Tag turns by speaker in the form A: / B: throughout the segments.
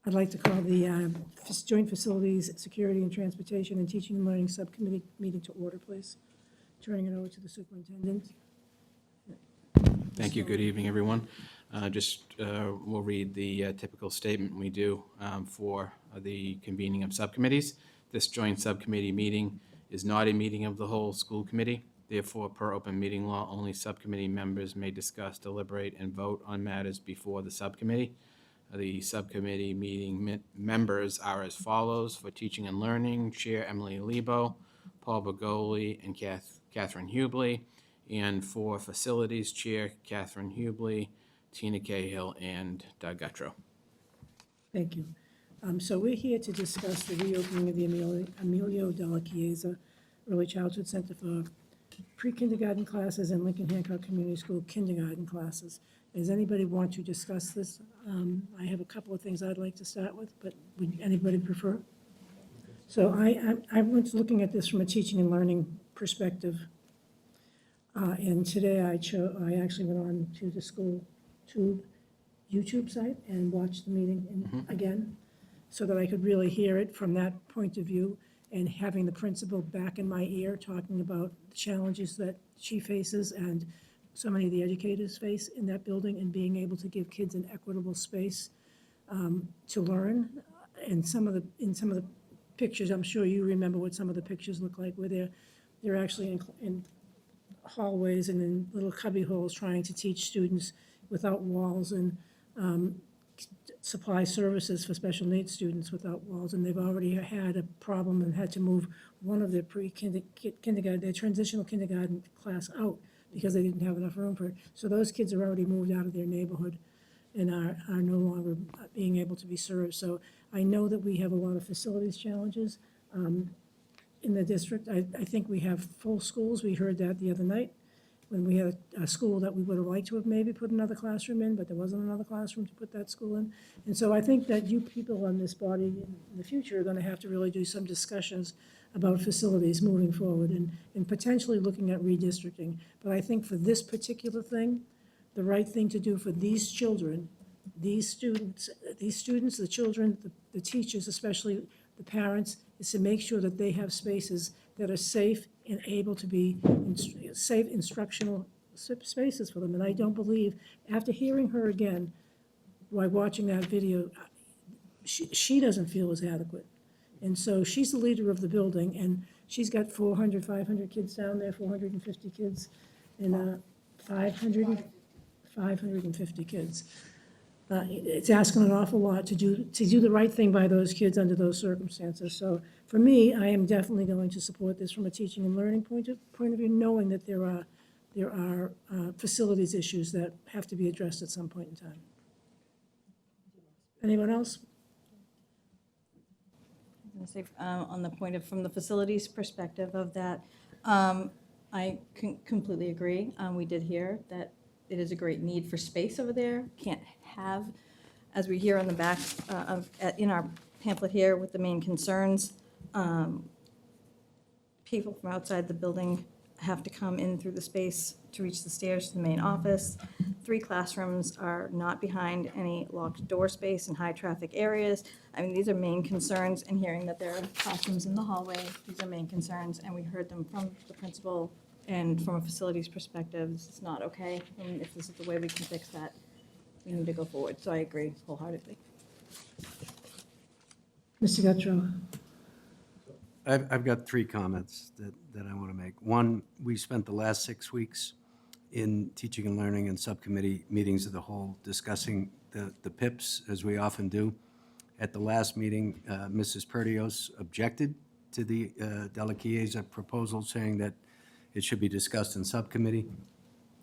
A: I'd like to call the Joint Facilities, Security and Transportation and Teaching and Learning Subcommittee meeting to order, please. Turning it over to the superintendent.
B: Thank you. Good evening, everyone. We'll read the typical statement we do for the convening of subcommittees. This joint subcommittee meeting is not a meeting of the whole school committee. Therefore, per open meeting law, only subcommittee members may discuss, deliberate, and vote on matters before the subcommittee. The subcommittee meeting members are as follows. For Teaching and Learning, Chair Emily Lebo, Paul Bergoli, and Catherine Hubley. And for Facilities, Chair Catherine Hubley, Tina Cahill, and Doug Guttrow.
A: Thank you. So we're here to discuss the reopening of the Emilio Della Chiesa Early Childhood Center for pre-kindergarten classes and Lincoln Hancock Community School kindergarten classes. Does anybody want to discuss this? I have a couple of things I'd like to start with, but would anybody prefer? So I was looking at this from a teaching and learning perspective. And today I actually went on to the school YouTube site and watched the meeting again, so that I could really hear it from that point of view, and having the principal back in my ear talking about the challenges that she faces and so many of the educators face in that building, and being able to give kids an equitable space to learn. And in some of the pictures, I'm sure you remember what some of the pictures look like, where they're actually in hallways and in little cubby holes trying to teach students without walls, and supply services for special needs students without walls. And they've already had a problem and had to move one of their kindergarten, their transitional kindergarten class out because they didn't have enough room for it. So those kids are already moved out of their neighborhood and are no longer being able to be served. So I know that we have a lot of facilities challenges in the district. I think we have full schools. We heard that the other night when we had a school that we would have liked to have maybe put another classroom in, but there wasn't another classroom to put that school in. And so I think that you people on this body in the future are going to have to really do some discussions about facilities moving forward, and potentially looking at redistricting. But I think for this particular thing, the right thing to do for these children, these students, the children, the teachers, especially the parents, is to make sure that they have spaces that are safe and able to be safe instructional spaces for them. And I don't believe, after hearing her again, while watching that video, she doesn't feel is adequate. And so she's the leader of the building, and she's got 400, 500 kids down there, 450 kids, and 550 kids. It's asking an awful lot to do the right thing by those kids under those circumstances. So for me, I am definitely going to support this from a teaching and learning point of view, knowing that there are facilities issues that have to be addressed at some point in time. Anyone else?
C: I was going to say, on the point of, from the facilities perspective of that, I completely agree. We did hear that it is a great need for space over there. Can't have, as we hear on the back in our pamphlet here with the main concerns, people from outside the building have to come in through the space to reach the stairs to the main office. 3 classrooms are not behind any locked door space in high traffic areas. I mean, these are main concerns, and hearing that there are classrooms in the hallway, these are main concerns, and we heard them from the principal. And from a facilities perspective, this is not okay. And if this is the way we can fix that, we need to go forward. So I agree wholeheartedly.
A: Mr. Guttrow?
D: I've got 3 comments that I want to make. One, we spent the last 6 weeks in teaching and learning and subcommittee meetings of the whole discussing the PIPs, as we often do. At the last meeting, Mrs. Perdios objected to the Della Chiesa proposal, saying that it should be discussed in subcommittee.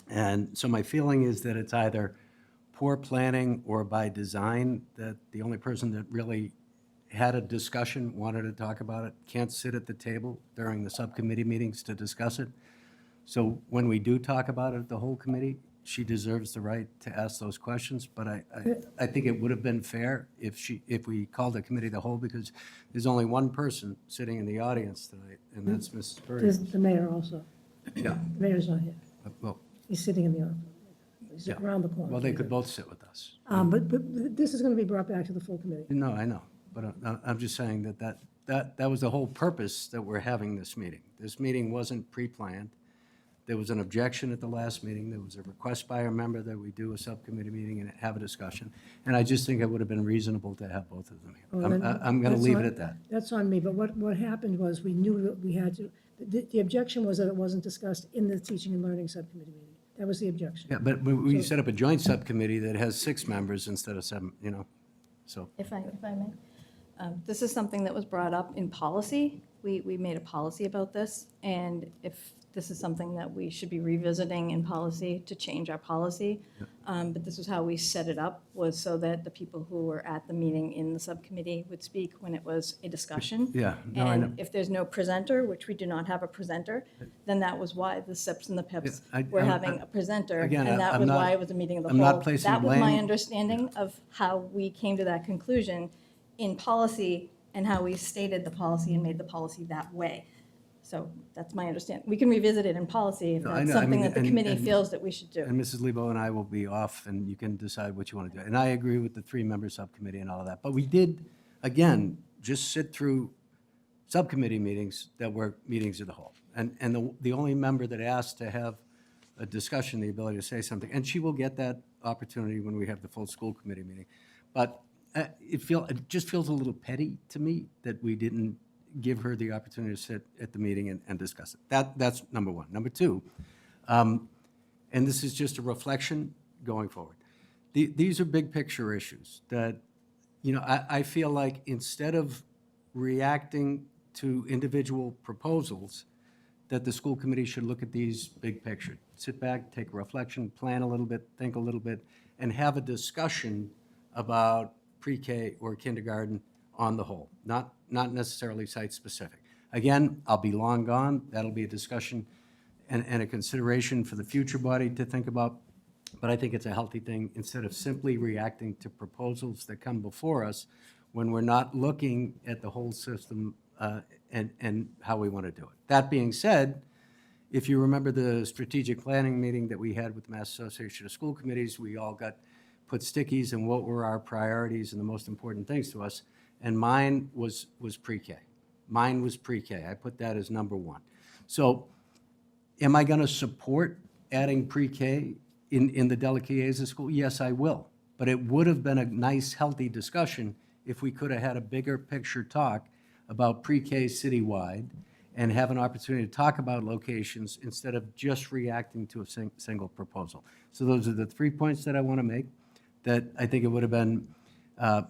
D: And so my feeling is that it's either poor planning or by design, that the only person that really had a discussion, wanted to talk about it, can't sit at the table during the subcommittee meetings to discuss it. So when we do talk about it at the whole committee, she deserves the right to ask those questions. But I think it would have been fair if we called the committee the whole, because there's only one person sitting in the audience tonight, and that's Mrs. Purdy.
A: There's the mayor also.
D: Yeah.
A: The mayor's not here.
D: Well,
A: He's sitting in the office. It's
D: Yeah.
A: around the corner.
D: Well, they could both sit with us.
A: But this is going to be brought back to the full committee.
D: No, I know, but I'm just saying that was the whole purpose that we're having this meeting. This meeting wasn't pre-planned. There was an objection at the last meeting. There was a request by a member that we do a subcommittee meeting and have a discussion. And I just think it would have been reasonable to have both of them
A: Well,
D: here.
A: then
D: I'm going to
A: that's
D: leave
A: on-
D: it at that.
A: That's on me, but what happened was, we knew that we had to, the objection was that it wasn't discussed in the teaching and learning subcommittee meeting. That was the objection.
D: Yeah, but we set up a joint subcommittee that has 6 members instead of 7, so.
C: If I may. This is something that was brought up in policy. We made a policy about this, and if this is something that we should be revisiting in policy to change our policy. But this is how we set it up, was so that the people who were at the meeting in the subcommittee would speak when it was a discussion.
D: Yeah, no, I know.
C: And if there's no presenter, which we do not have a presenter, then that was why the SIPs and the PIPs
D: Yeah,
C: were having a presenter.
D: again,
C: And that
D: I'm
C: was
D: not-
C: why it was a meeting of the
D: I'm
C: whole.
D: not placing
C: That was my
D: blame.
C: understanding of how we came to that conclusion in policy and how we stated the policy and made the policy that way. So that's my understanding. We can revisit it in policy if
D: No, I
C: that's
D: know. I
C: something
D: mean,
C: that the
D: and-
C: committee
D: and-
C: feels that we should do.
D: And Mrs. Lebo and I will be off, and you can decide what you want to do. And I agree with the 3-member subcommittee and all of that. But we did, again, just sit through subcommittee meetings that were meetings of the whole. And the only member that asked to have a discussion, the ability to say something, and she will get that opportunity when we have the full school committee meeting. But it just feels a little petty to me that we didn't give her the opportunity to sit at the meeting and discuss it. That's number one. Number two, and this is just a reflection going forward. These are big picture issues that, I feel like instead of reacting to individual proposals, that the school committee should look at these big picture. Sit back, take a reflection, plan a little bit, think a little bit, and have a discussion about pre-K or kindergarten on the whole, not necessarily site-specific. Again, I'll be long gone. That'll be a discussion and a consideration for the future body to think about. But I think it's a healthy thing, instead of simply reacting to proposals that come before us when we're not looking at the whole system and how we want to do it. That being said, if you remember the strategic planning meeting that we had with the Mass Association of School Committees, we all put stickies and what were our priorities and the most important things to us. And mine was pre-K. Mine was pre-K. I put that as number one. So am I going to support adding pre-K in the Della Chiesa school? Yes, I will. But it would have been a nice, healthy discussion if we could have had a bigger picture talk about pre-K citywide and have an opportunity to talk about locations instead of just reacting to a single proposal. So those are the 3 points that I want to make, that I think it would have been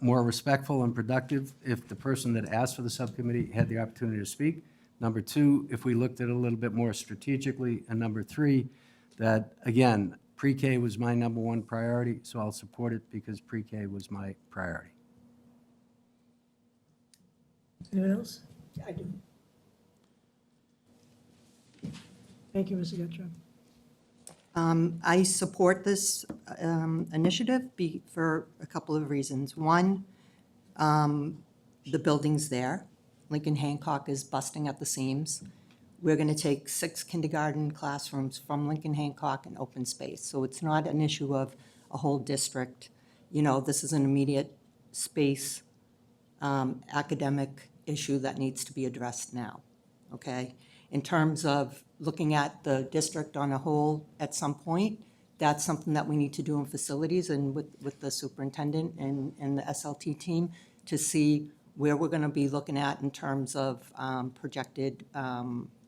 D: more respectful and productive if the person that asked for the subcommittee had the opportunity to speak. Number two, if we looked at it a little bit more strategically. And number three, that, again, pre-K was my number one priority, so I'll support it because pre-K was my priority.
A: Anyone else? I do. Thank you, Mr. Guttrow.
E: I support this initiative for a couple of reasons. One, the building's there. Lincoln Hancock is busting at the seams. We're going to take 6 kindergarten classrooms from Lincoln Hancock and open space. So it's not an issue of a whole district. This is an immediate space academic issue that needs to be addressed now, okay? In terms of looking at the district on a whole at some point, that's something that we need to do in facilities and with the superintendent and the SLT team to see where we're going to be looking at in terms of projected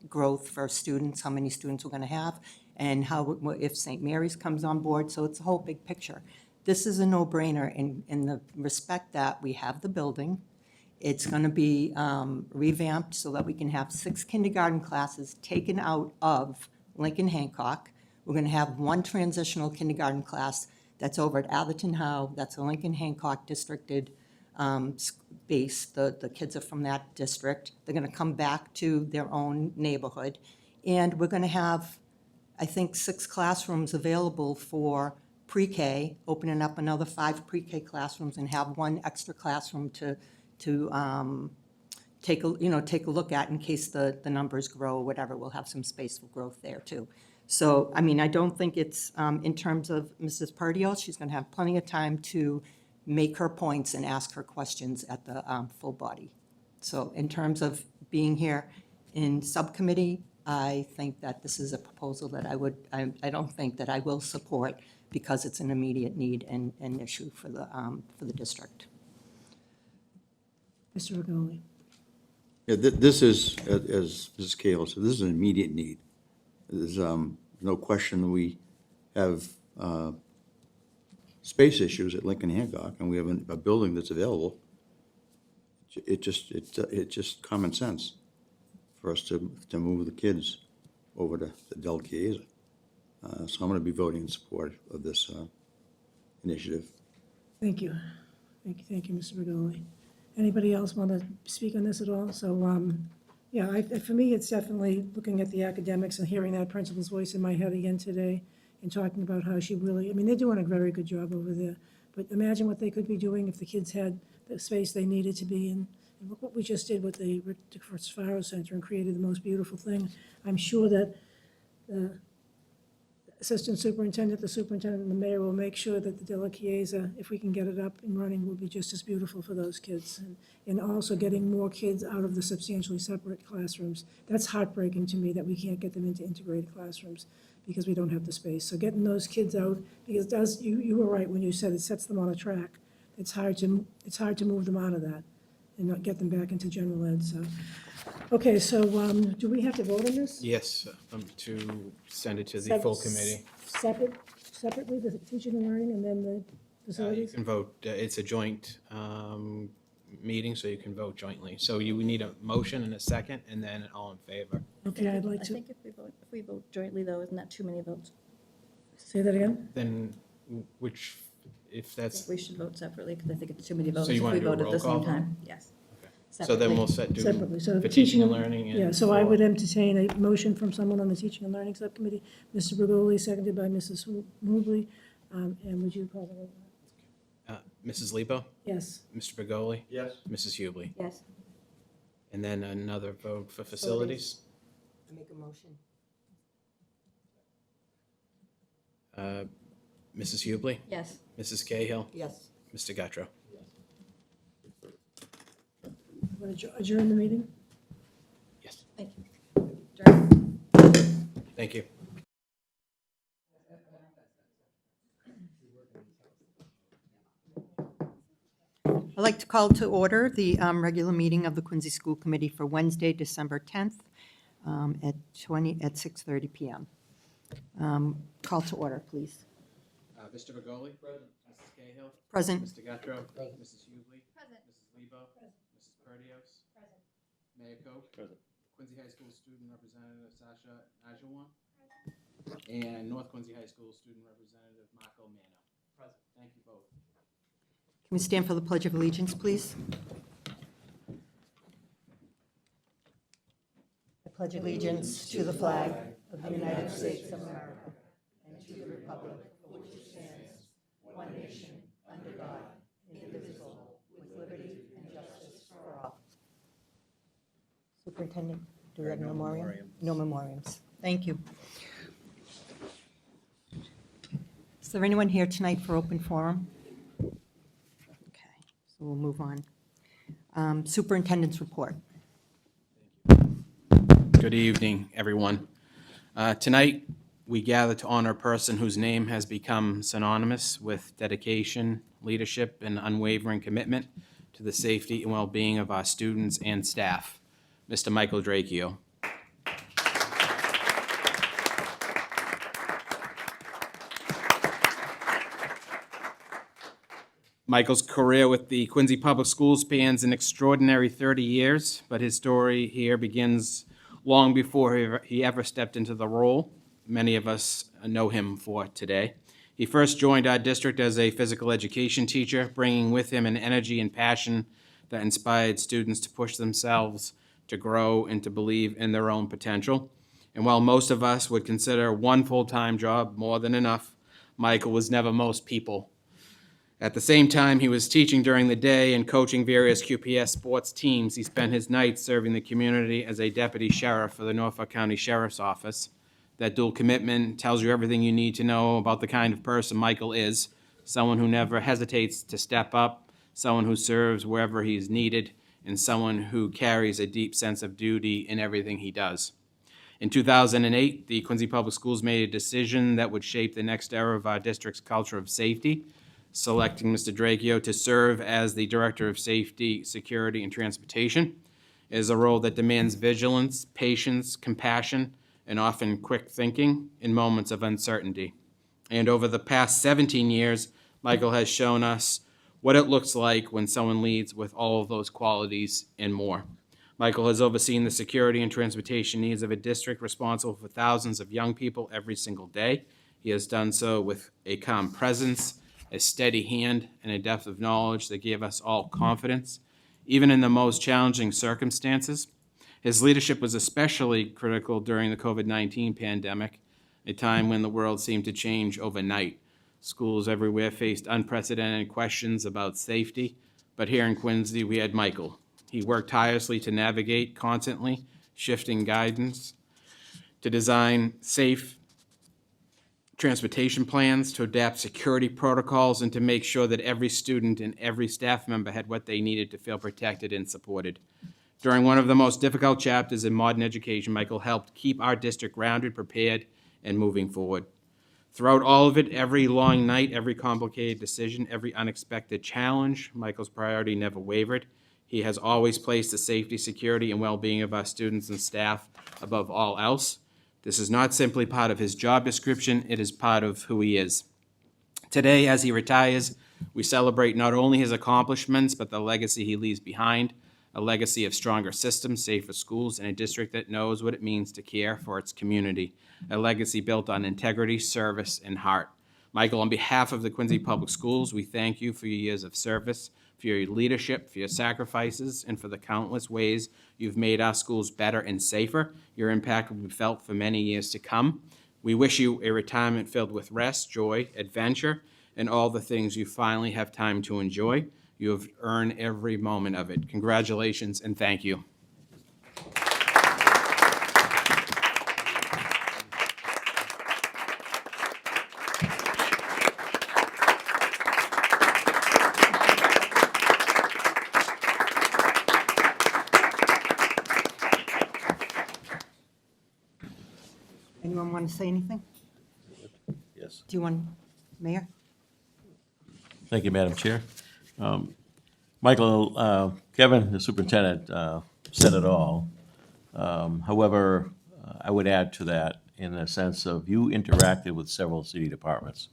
E: growth for students, how many students we're going to have, and how, if St. Mary's comes on board. So it's a whole big picture. This is a no-brainer in the respect that we have the building. It's going to be revamped so that we can have 6 kindergarten classes taken out of Lincoln Hancock. We're going to have 1 transitional kindergarten class that's over at Atherton Howe. That's a Lincoln Hancock districted base. The kids are from that district. They're going to come back to their own neighborhood. And we're going to have, I think, 6 classrooms available for pre-K, opening up another 5 pre-K classrooms and have 1 extra classroom to take a look at in case the numbers grow or whatever. We'll have some space for growth there too. So, I mean, I don't think it's, in terms of Mrs. Perdios, she's going to have plenty of time to make her points and ask her questions at the full body. So in terms of being here in subcommittee, I think that this is a proposal that I don't think that I will support because it's an immediate need and an issue for the district.
A: Mr. Regoli.
F: Yeah, this is, as Mrs. Cahill said, this is an immediate need. There's no question we have space issues at Lincoln Hancock, and we have a building that's available. It's just common sense for us to move the kids over to Del Chiesa. So I'm going to be voting in support of this initiative.
A: Thank you. Thank you, Mr. Regoli. Anybody else want to speak on this at all? So, yeah, for me, it's definitely looking at the academics and hearing that principal's voice in my head again today and talking about how she really, I mean, they're doing a very good job over there. But imagine what they could be doing if the kids had the space they needed to be in. And look what we just did with the Faro Center and created the most beautiful thing. I'm sure that the assistant superintendent, the superintendent, and the mayor will make sure that the De La Chiesa, if we can get it up and running, will be just as beautiful for those kids. And also getting more kids out of the substantially separate classrooms. That's heartbreaking to me that we can't get them into integrated classrooms because we don't have the space. So getting those kids out, because it does, you were right when you said it sets them on a track. It's hard to move them out of that and not get them back into general ed, so. Okay, so, do we have to vote on this?
B: Yes, to send it to the full committee.
A: Separately, the teaching and learning and then the
B: You
A: facilities?
B: can vote, it's a joint meeting, so you can vote jointly. So you would need a motion and a second, and then all in favor.
A: Okay, I'd like
C: I
A: to,
C: think if we vote jointly, though, isn't that too many votes?
A: say that again?
B: Then which, if
C: I think
B: that's,
C: we should vote separately, because I think it's too many votes
B: you
C: if
B: wanna
C: we
B: do a
C: vote at
B: roll
C: the
B: call?
C: same time. Yes.
B: so then we'll do
A: Separately, so
B: for teaching and learning and.
A: Yeah, so I
B: for-
A: would entertain a motion from someone on the teaching and learning subcommittee. Mr. Bergoli, seconded by Mrs. Mobley. And would you call the roll?
B: Mrs. Lebo,
A: Yes.
B: Mr. Begoli,
F: Yes.
B: Mrs. Hubley,
C: Yes.
B: and then another vote for facilities.
E: I make a motion.
B: Mrs. Hubley,
C: Yes.
B: Mrs. Cahill,
E: Yes.
B: Mr. Guttrow.
A: Want to adjourn the meeting?
B: Yes,
C: Thank you.
B: thank you.
E: I'd like to call to order the regular meeting of the Quincy School Committee for Wednesday, December 10th at 6:30 PM. Call to order, please.
B: Mr. Begoli? Present. Mrs. Cahill?
E: Present.
B: Mr. Guttrow? Mrs. Hubley? Present. Mrs. Lebo? Mrs. Perdios? Present. Mayor Koch? Present. Quincy High School Student Representative Sasha Ajawan? And North Quincy High School Student Representative Marco Mano? Present. Thank you both.
E: Can we stand for the Pledge of Allegiance, please? I pledge allegiance to the flag of the United States of America and to the republic for which it stands, one nation, under God, indivisible, with liberty and justice for all. Superintendent, do we have a memoriam? No memoriams. Thank you. Is there anyone here tonight for open forum? Okay, so we'll move on. Superintendent's report.
B: Good evening, everyone. Tonight, we gather to honor a person whose name has become synonymous with dedication, leadership, and unwavering commitment to the safety and well-being of our students and staff, Mr. Michael Dracchio. Michael's career with the Quincy Public Schools spans an extraordinary 30 years, but his story here begins long before he ever stepped into the role many of us know him for today. He first joined our district as a physical education teacher, bringing with him an energy and passion that inspired students to push themselves, to grow, and to believe in their own potential. And while most of us would consider one full-time job more than enough, Michael was never most people. At the same time he was teaching during the day and coaching various QPS sports teams, he spent his nights serving the community as a deputy sheriff for the Norfolk County Sheriff's Office. That dual commitment tells you everything you need to know about the kind of person Michael is, someone who never hesitates to step up, someone who serves wherever he's needed, and someone who carries a deep sense of duty in everything he does. In 2008, the Quincy Public Schools made a decision that would shape the next era of our district's culture of safety, selecting Mr. Dracchio to serve as the Director of Safety, Security, and Transportation. It is a role that demands vigilance, patience, compassion, and often quick thinking in moments of uncertainty. And over the past 17 years, Michael has shown us what it looks like when someone leads with all of those qualities and more. Michael has overseen the security and transportation needs of a district responsible for thousands of young people every single day. He has done so with a calm presence, a steady hand, and a depth of knowledge that gave us all confidence, even in the most challenging circumstances. His leadership was especially critical during the COVID-19 pandemic, a time when the world seemed to change overnight. Schools everywhere faced unprecedented questions about safety, but here in Quincy, we had Michael. He worked tirelessly to navigate constantly shifting guidance, to design safe transportation plans, to adapt security protocols, and to make sure that every student and every staff member had what they needed to feel protected and supported. During one of the most difficult chapters in modern education, Michael helped keep our district grounded, prepared, and moving forward. Throughout all of it, every long night, every complicated decision, every unexpected challenge, Michael's priority never wavered. He has always placed the safety, security, and well-being of our students and staff above all else. This is not simply part of his job description, it is part of who he is. Today, as he retires, we celebrate not only his accomplishments, but the legacy he leaves behind, a legacy of stronger systems, safer schools, and a district that knows what it means to care for its community, a legacy built on integrity, service, and heart. Michael, on behalf of the Quincy Public Schools, we thank you for your years of service, for your leadership, for your sacrifices, and for the countless ways you've made our schools better and safer. Your impact will be felt for many years to come. We wish you a retirement filled with rest, joy, adventure, and all the things you finally have time to enjoy. You have earned every moment of it. Congratulations and thank you.
E: Anyone want to say anything?
G: Yes.
E: Do you want, Mayor?
G: Thank you, Madam Chair. Michael, Kevin, the superintendent, said it all. However, I would add to that in the sense of you interacted with several city departments,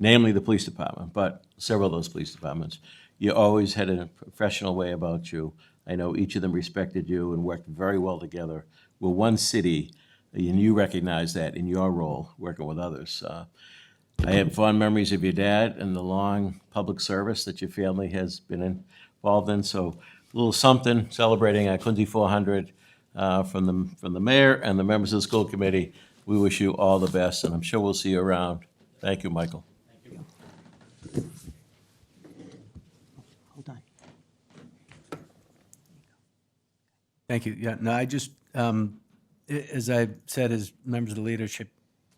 G: namely the police department, but several of those police departments. You always had a professional way about you. I know each of them respected you and worked very well together. We're one city, and you recognize that in your role, working with others. I have fond memories of your dad and the long public service that your family has been involved in. So a little something celebrating our Quincy 400 from the mayor and the members of the school committee. We wish you all the best, and I'm sure we'll see you around. Thank you, Michael.
E: Hold on.
D: Thank you. Yeah, no, I just, as I said, as members of the leadership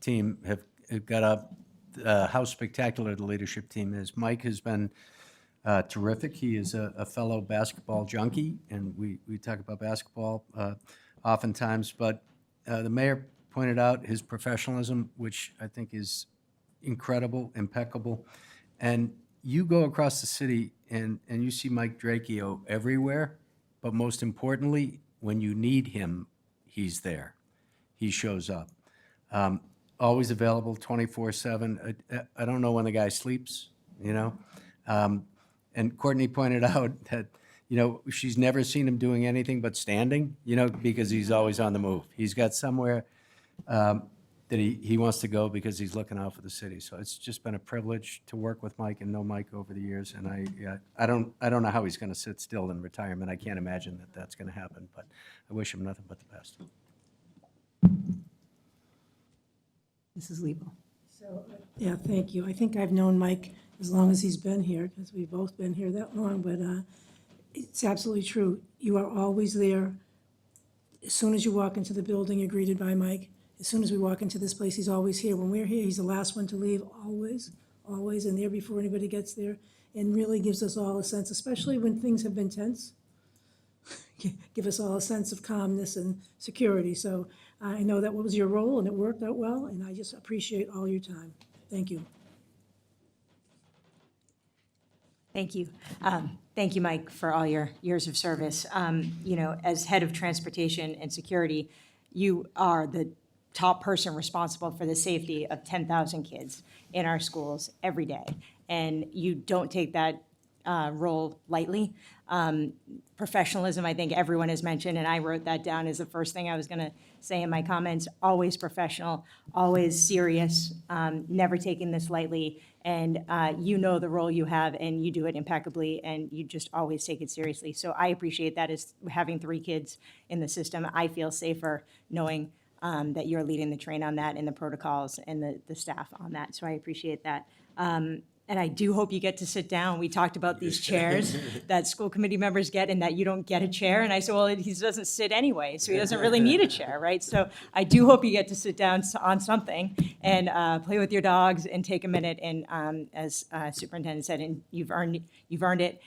D: team have got up, how spectacular the leadership team is. Mike has been terrific. He is a fellow basketball junkie, and we talk about basketball oftentimes, but the mayor pointed out his professionalism, which I think is incredible, impeccable. And you go across the city and you see Mike Dracchio everywhere, but most importantly, when you need him, he's there. He shows up. Always available 24/7. I don't know when the guy sleeps, you know? And Courtney pointed out that, you know, she's never seen him doing anything but standing, you know, because he's always on the move. He's got somewhere that he wants to go because he's looking out for the city. So it's just been a privilege to work with Mike and know Mike over the years. And I don't know how he's going to sit still in retirement. I can't imagine that that's going to happen, but I wish him nothing but the best.
E: Mrs. Lebo.
A: Yeah, thank you. I think I've known Mike as long as he's been here, because we've both been here that long, but it's absolutely true. You are always there. As soon as you walk into the building, you're greeted by Mike, As soon as we walk into this place, he's always here. When we're here, he's the last one to leave, always, always, and there before anybody gets there, and really gives us all a sense, especially when things have been tense, give us all a sense of calmness and security. So I know that was your role, and it worked out well, and I just appreciate all your time. Thank you.
H: Thank you. Thank you, Mike, for all your years of service. You know, as head of transportation and security, you are the top person responsible for the safety of 10,000 kids in our schools every day. And you don't take that role lightly. Professionalism, I think everyone has mentioned, and I wrote that down as the first thing I was going to say in my comments. Always professional, always serious, never taking this lightly. And you know the role you have, and you do it impeccably, and you just always take it seriously. So I appreciate that. As having 3 kids in the system, I feel safer knowing that you're leading the train on that and the protocols and the staff on that. So I appreciate that. And I do hope you get to sit down. We talked about these chairs that school committee members get and that you don't get a chair. And I said, well, he doesn't sit anyway, so he doesn't really need a chair, right? So I do hope you get to sit down on something and play with your dogs and take a minute. And as Superintendent said, and you've earned it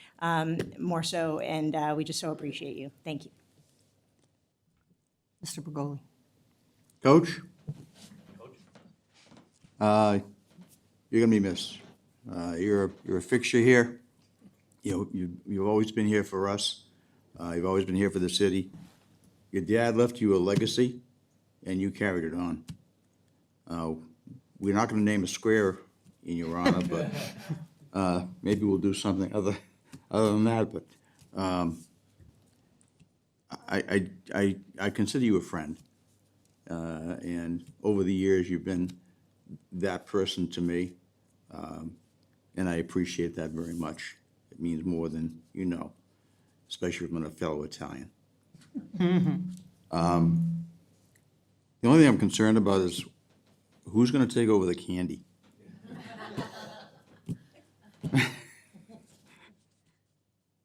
H: more so, and we just so appreciate you. Thank you.
E: Mr. Bergoli.
F: Coach? You're gonna be missed. You're a fixture here. You've always been here for us. You've always been here for the city. Your dad left you a legacy, and you carried it on. We're not gonna name a square in your honor, but maybe we'll do something other than that. But I consider you a friend, and over the years you've been that person to me. And I appreciate that very much. It means more than you know, especially from a fellow Italian. The only thing I'm concerned about is who's going to take over the candy?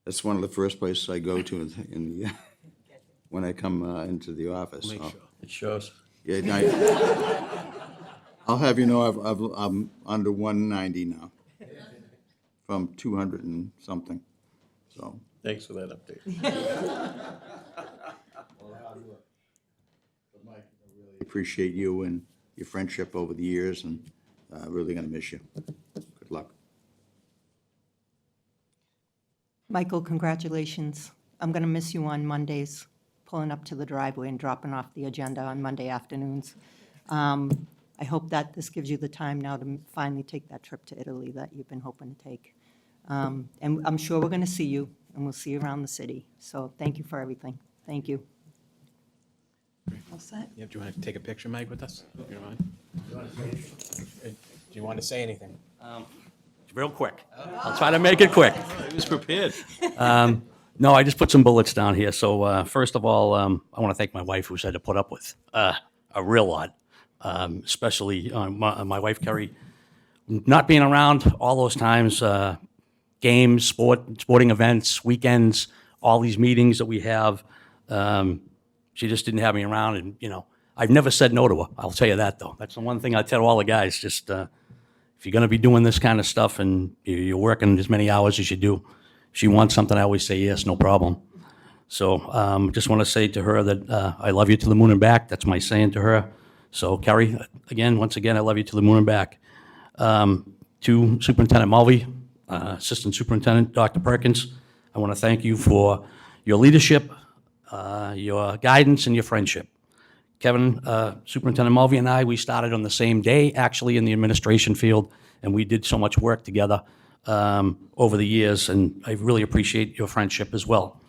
F: That's one of the first places I go to when I come into the office.
G: Make sure. It shows.
F: Yeah, I'll have you know I'm under 190 now, from 200 and something, so.
G: Thanks for that update.
F: Appreciate you and your friendship over the years, and really gonna miss you. Good luck.
E: Michael, congratulations. I'm going to miss you on Mondays, pulling up to the driveway and dropping off the agenda on Monday afternoons. I hope that this gives you the time now to finally take that trip to Italy that you've been hoping to take. And I'm sure we're going to see you, and we'll see you around the city. So thank you for everything. Thank you. All set?
B: Yeah, do you want to take a picture, Mike, with us? You don't mind? Do you want to say anything?
I: Real quick. I'll try to make it quick.
G: He was prepared.
I: No, I just put some bullets down here. So first of all, I want to thank my wife, who's had to put up with a real lot, especially my wife, Carrie, not being around all those times, games, sporting events, weekends, all these meetings that we have. She just didn't have me around, and, you know, I've never said no to her. I'll tell you that, though. That's the one thing I tell all the guys, just if you're going to be doing this kind of stuff and you're working as many hours as you do, if she wants something, I always say yes, no problem. So just want to say to her that I love you to the moon and back. That's my saying to her. So, Carrie, once again, I love you to the moon and back. To Superintendent Mulvey, Assistant Superintendent Dr. Perkins, I want to thank you for your leadership, your guidance, and your friendship. Kevin, Superintendent Mulvey and I, we started on the same day, actually, in the administration field, and we did so much work together over the years, and I really appreciate your friendship as well.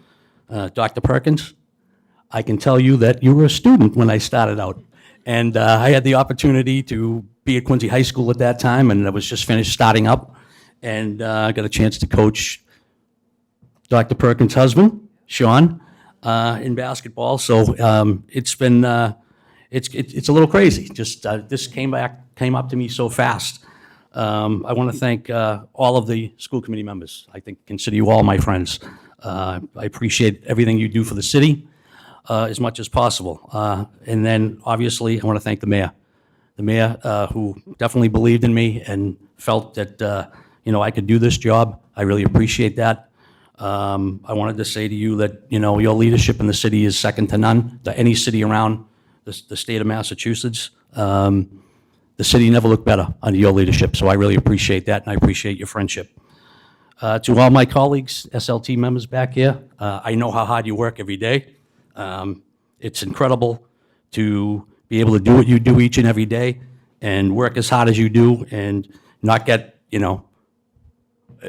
I: Dr. Perkins, I can tell you that you were a student when I started out, and I had the opportunity to be at Quincy High School at that time, and I was just finished starting up, and I got a chance to coach Dr. Perkins' husband, Sean, in basketball. So it's been it's a little crazy. Just this came up to me so fast. I want to thank all of the school committee members. I consider you all my friends. I appreciate everything you do for the city. as much as possible. And then, obviously, I want to thank the mayor. The mayor, who definitely believed in me and felt that, I could do this job. I really appreciate that. I wanted to say to you that, your leadership in the city is second to none, to any city around the state of Massachusetts. The city never looked better under your leadership, so I really appreciate that, and I appreciate your friendship. To all my colleagues, SLT members back here, I know how hard you work every day. It's incredible to be able to do what you do each and every day and work as hard as you do and not get,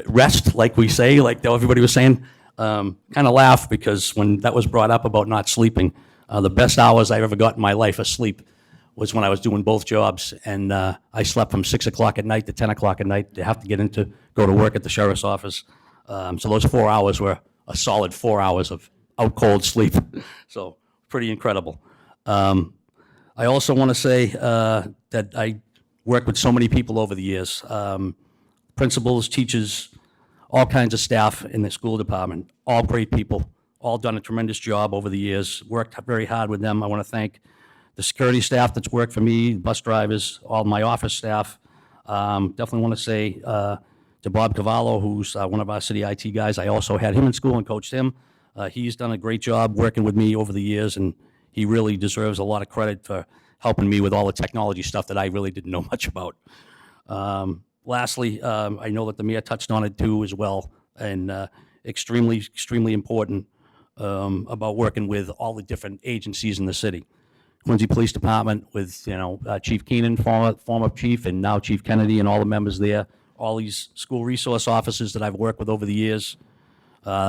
I: rest, like we say, like everybody was saying. Kind of laugh because when that was brought up about not sleeping, the best hours I ever got in my life of sleep was when I was doing both jobs. And I slept from 6 o'clock at night to 10 o'clock at night to have to go to work at the sheriff's office. So those 4 hours were a solid 4 hours of out cold sleep. So pretty incredible. I also want to say that I worked with so many people over the years. Principals, teachers, all kinds of staff in the school department, all great people, all done a tremendous job over the years, worked very hard with them. I want to thank the security staff that's worked for me, bus drivers, all my office staff. Definitely want to say to Bob Cavallo, who's one of our city IT guys. I also had him in school and coached him. He's done a great job working with me over the years, and he really deserves a lot of credit for helping me with all the technology stuff that I really didn't know much about. Lastly, I know that the mayor touched on it too as well, and extremely, extremely important about working with all the different agencies in the city. Quincy Police Department with, Chief Keenan, former chief, and now Chief Kennedy and all the members there, all these school resource officers that I've worked with over the years.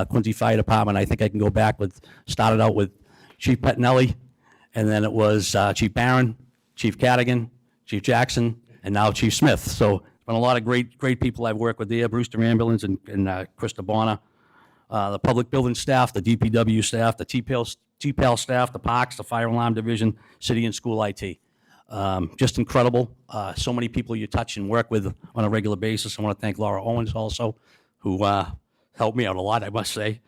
I: Quincy Fire Department, I think I can go back started out with Chief Pettinelli, and then it was Chief Barron, Chief Cadigan, Chief Jackson, and now Chief Smith. So it's been a lot of great people I've worked with there, Brewster Ambulance and Krista Bonner. The public building staff, the DPW staff, the TPAL staff, the parks, the fire alarm division, city and school IT. Just incredible. So many people you touch and work with on a regular basis. I want to thank Laura Owens also, who helped me out a lot, I must say.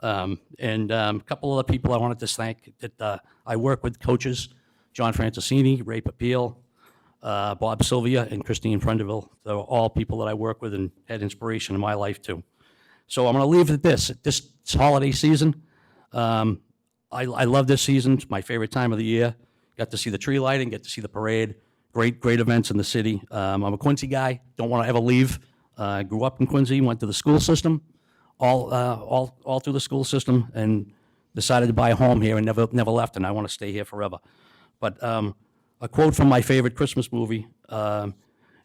I: And a couple other people I wanted to thank that I work with, coaches, John Francisini, Ray Papil, Bob Sylvia, and Christine Prendeville. They're all people that I work with and had inspiration in my life too. So I'm going to leave it at this. This holiday season, I love this season. It's my favorite time of the year. Got to see the tree lighting, get to see the parade. Great events in the city. I'm a Quincy guy. Don't want to ever leave. Grew up in Quincy, went to the school system, all through the school system, and decided to buy a home here and never left, and I want to stay here forever. But a quote from my favorite Christmas movie, and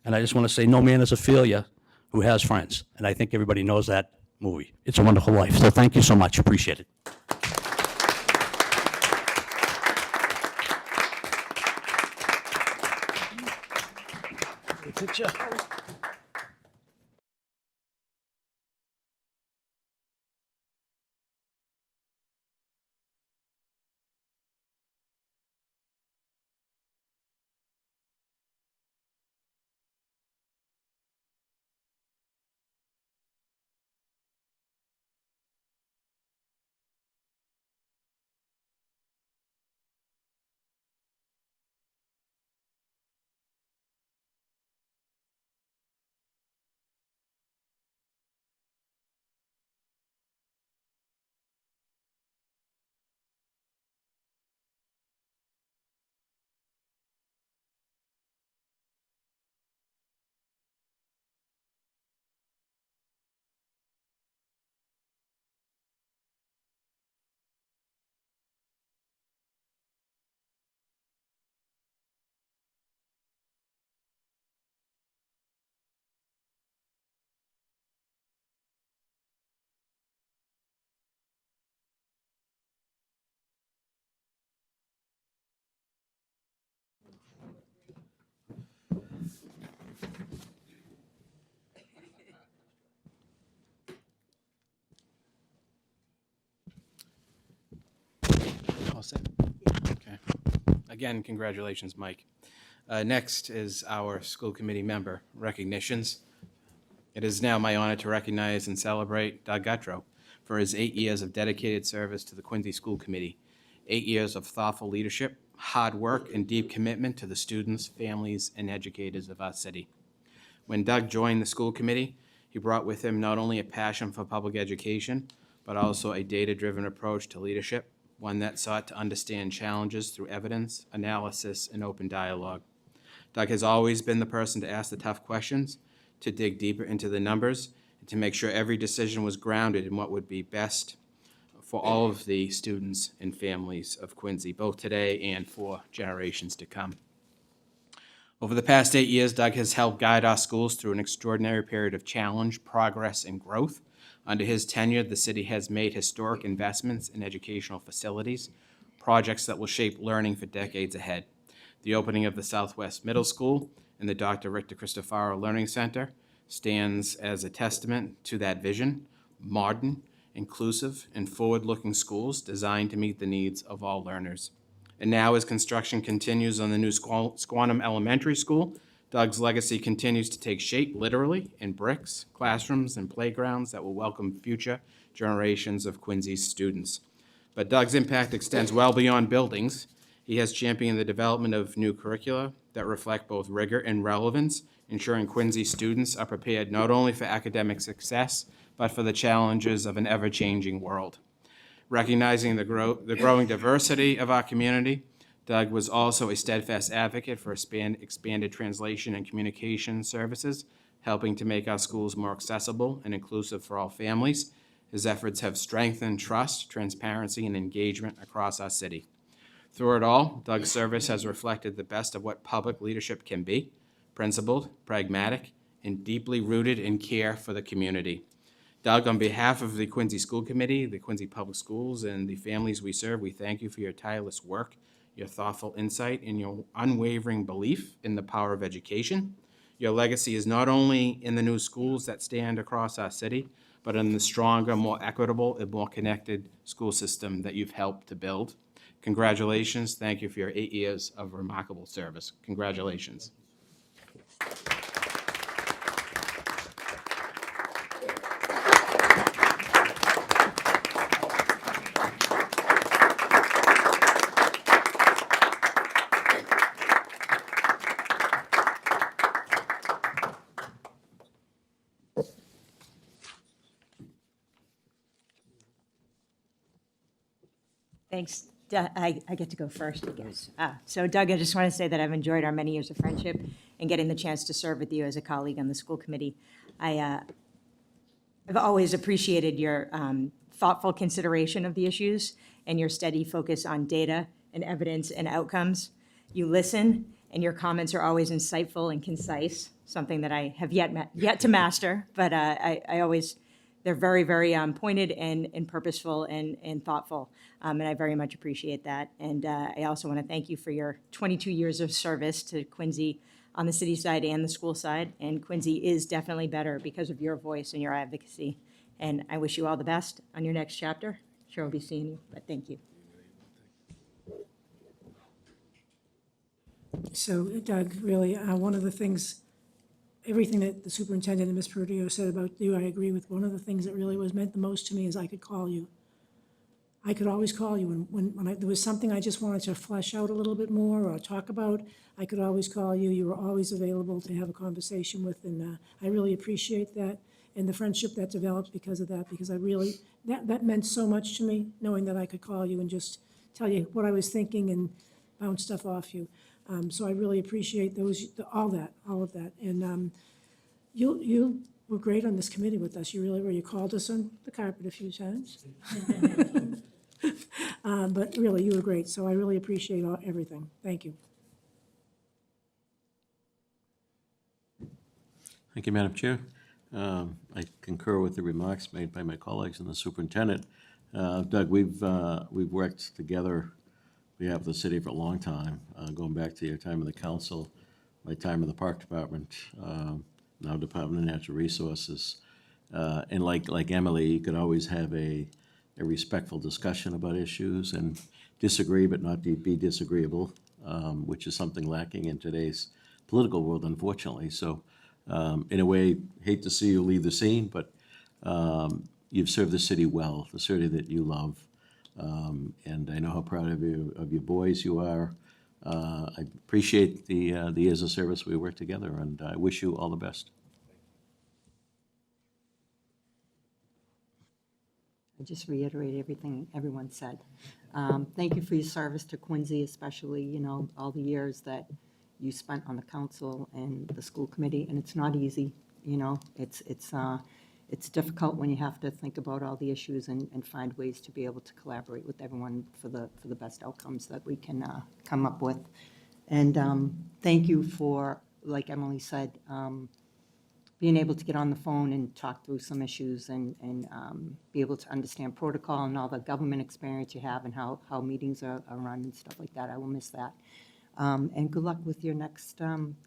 I: I just want to say, no man is a failure who has friends. And I think everybody knows that movie. It's a Wonderful Life. So thank you so much. Appreciate it.
B: All set? Okay. Again, congratulations, Mike. Next is our school committee member recognitions. It is now my honor to recognize and celebrate Doug Gutrow for his 8 years of dedicated service to the Quincy School Committee. 8 years of thoughtful leadership, hard work, and deep commitment to the students, families, and educators of our city. When Doug joined the school committee, he brought with him not only a passion for public education, but also a data-driven approach to leadership, one that sought to understand challenges through evidence, analysis, and open dialogue. Doug has always been the person to ask the tough questions, to dig deeper into the numbers, and to make sure every decision was grounded in what would be best for all of the students and families of Quincy, both today and for generations to come. Over the past 8 years, Doug has helped guide our schools through an extraordinary period of challenge, progress, and growth. Under his tenure, the city has made historic investments in educational facilities, projects that will shape learning for decades ahead. The opening of the Southwest Middle School and the Dr. Richter Cristofaro Learning Center stands as a testament to that vision: modern, inclusive, and forward-looking schools designed to meet the needs of all learners. And now, as construction continues on the new Squantum Elementary School, Doug's legacy continues to take shape literally in bricks, classrooms, and playgrounds that will welcome future generations of Quincy's students. But Doug's impact extends well beyond buildings. He has championed the development of new curricula that reflect both rigor and relevance, ensuring Quincy students are prepared not only for academic success, but for the challenges of an ever-changing world. Recognizing the growing diversity of our community, Doug was also a steadfast advocate for expanded translation and communication services, helping to make our schools more accessible and inclusive for all families. His efforts have strengthened trust, transparency, and engagement across our city. Through it all, Doug's service has reflected the best of what public leadership can be: principled, pragmatic, and deeply rooted in care for the community. Doug, on behalf of the Quincy School Committee, the Quincy Public Schools, and the families we serve, we thank you for your tireless work, your thoughtful insight, and your unwavering belief in the power of education. Your legacy is not only in the new schools that stand across our city, but in the stronger, more equitable, and more connected school system that you've helped to build. Congratulations. Thank you for your 8 years of remarkable service. Congratulations.
H: Thanks. I get to go first, I guess. So Doug, I just want to say that I've enjoyed our many years of friendship and getting the chance to serve with you as a colleague on the school committee. I've always appreciated your thoughtful consideration of the issues and your steady focus on data and evidence and outcomes. You listen, and your comments are always insightful and concise, something that I have yet to master, but they're very, very pointed and purposeful and thoughtful, and I very much appreciate that. And I also want to thank you for your 22 years of service to Quincy on the city side and the school side, and Quincy is definitely better because of your voice and your advocacy. And I wish you all the best on your next chapter. Sure we'll be seeing you, but thank you.
A: So Doug, really, one of the things, everything that the superintendent and Ms. Perudio said about you, I agree with. One of the things that really meant the most to me is I could call you. I could always call you when there was something I just wanted to flesh out a little bit more or talk about. I could always call you. You were always available to have a conversation with, and I really appreciate that and the friendship that developed because of that, because I really, that meant so much to me, knowing that I could call you and just tell you what I was thinking and bounce stuff off you. So I really appreciate all of that. And you were great on this committee with us. You really were. You called us on the carpet a few times. But really, you were great. So I really appreciate everything. Thank you.
G: Thank you, Madam Chair. I concur with the remarks made by my colleagues and the superintendent. Doug, we've worked together on behalf of the city for a long time, going back to your time in the council, my time in the park department, now Department of Natural Resources. And like Emily, you could always have a respectful discussion about issues and disagree but not be disagreeable, which is something lacking in today's political world, unfortunately. So in a way, hate to see you leave the scene, but you've served the city well, the city that you love. And I know how proud of your boys you are. I appreciate the years of service we worked together, and I wish you all the best.
E: I just reiterate everything everyone said. Thank you for your service to Quincy, especially, you know, all the years that you spent on the council and the school committee, and it's not easy, you know, it's difficult when you have to think about all the issues and find ways to be able to collaborate with everyone for the best outcomes that we can come up with. And thank you for, like Emily said, being able to get on the phone and talk through some issues and be able to understand protocol and all the government experience you have and how meetings are run and stuff like that. I will miss that. And good luck with your next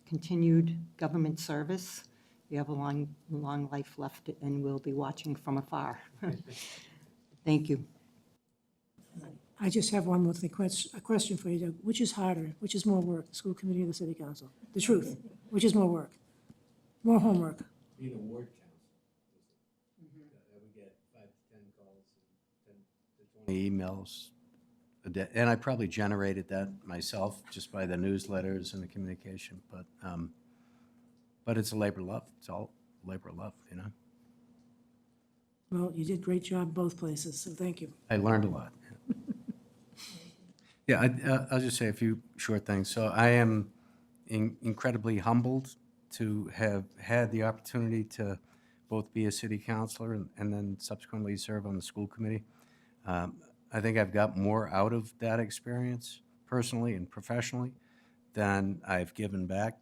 E: continued government service. You have a long life left, and we'll be watching from afar. Thank you.
A: I just have one more thing, a question for you, Doug. Which is harder? Which is more work, the school committee or the city council? The truth, which is more work? More homework?
D: Being a ward council, I would get 5 to 10 calls and 10 to 20 emails a day. And I probably generated that myself just by the newsletters and the communication, but it's a labor of love. It's all labor of love, you know?
A: Well, you did a great job both places, so thank you.
D: I learned a lot. Yeah, I'll just say a few short things. So I am incredibly humbled to have had the opportunity to both be a city councilor and then subsequently serve on the school committee. I think I've got more out of that experience personally and professionally than I've given back.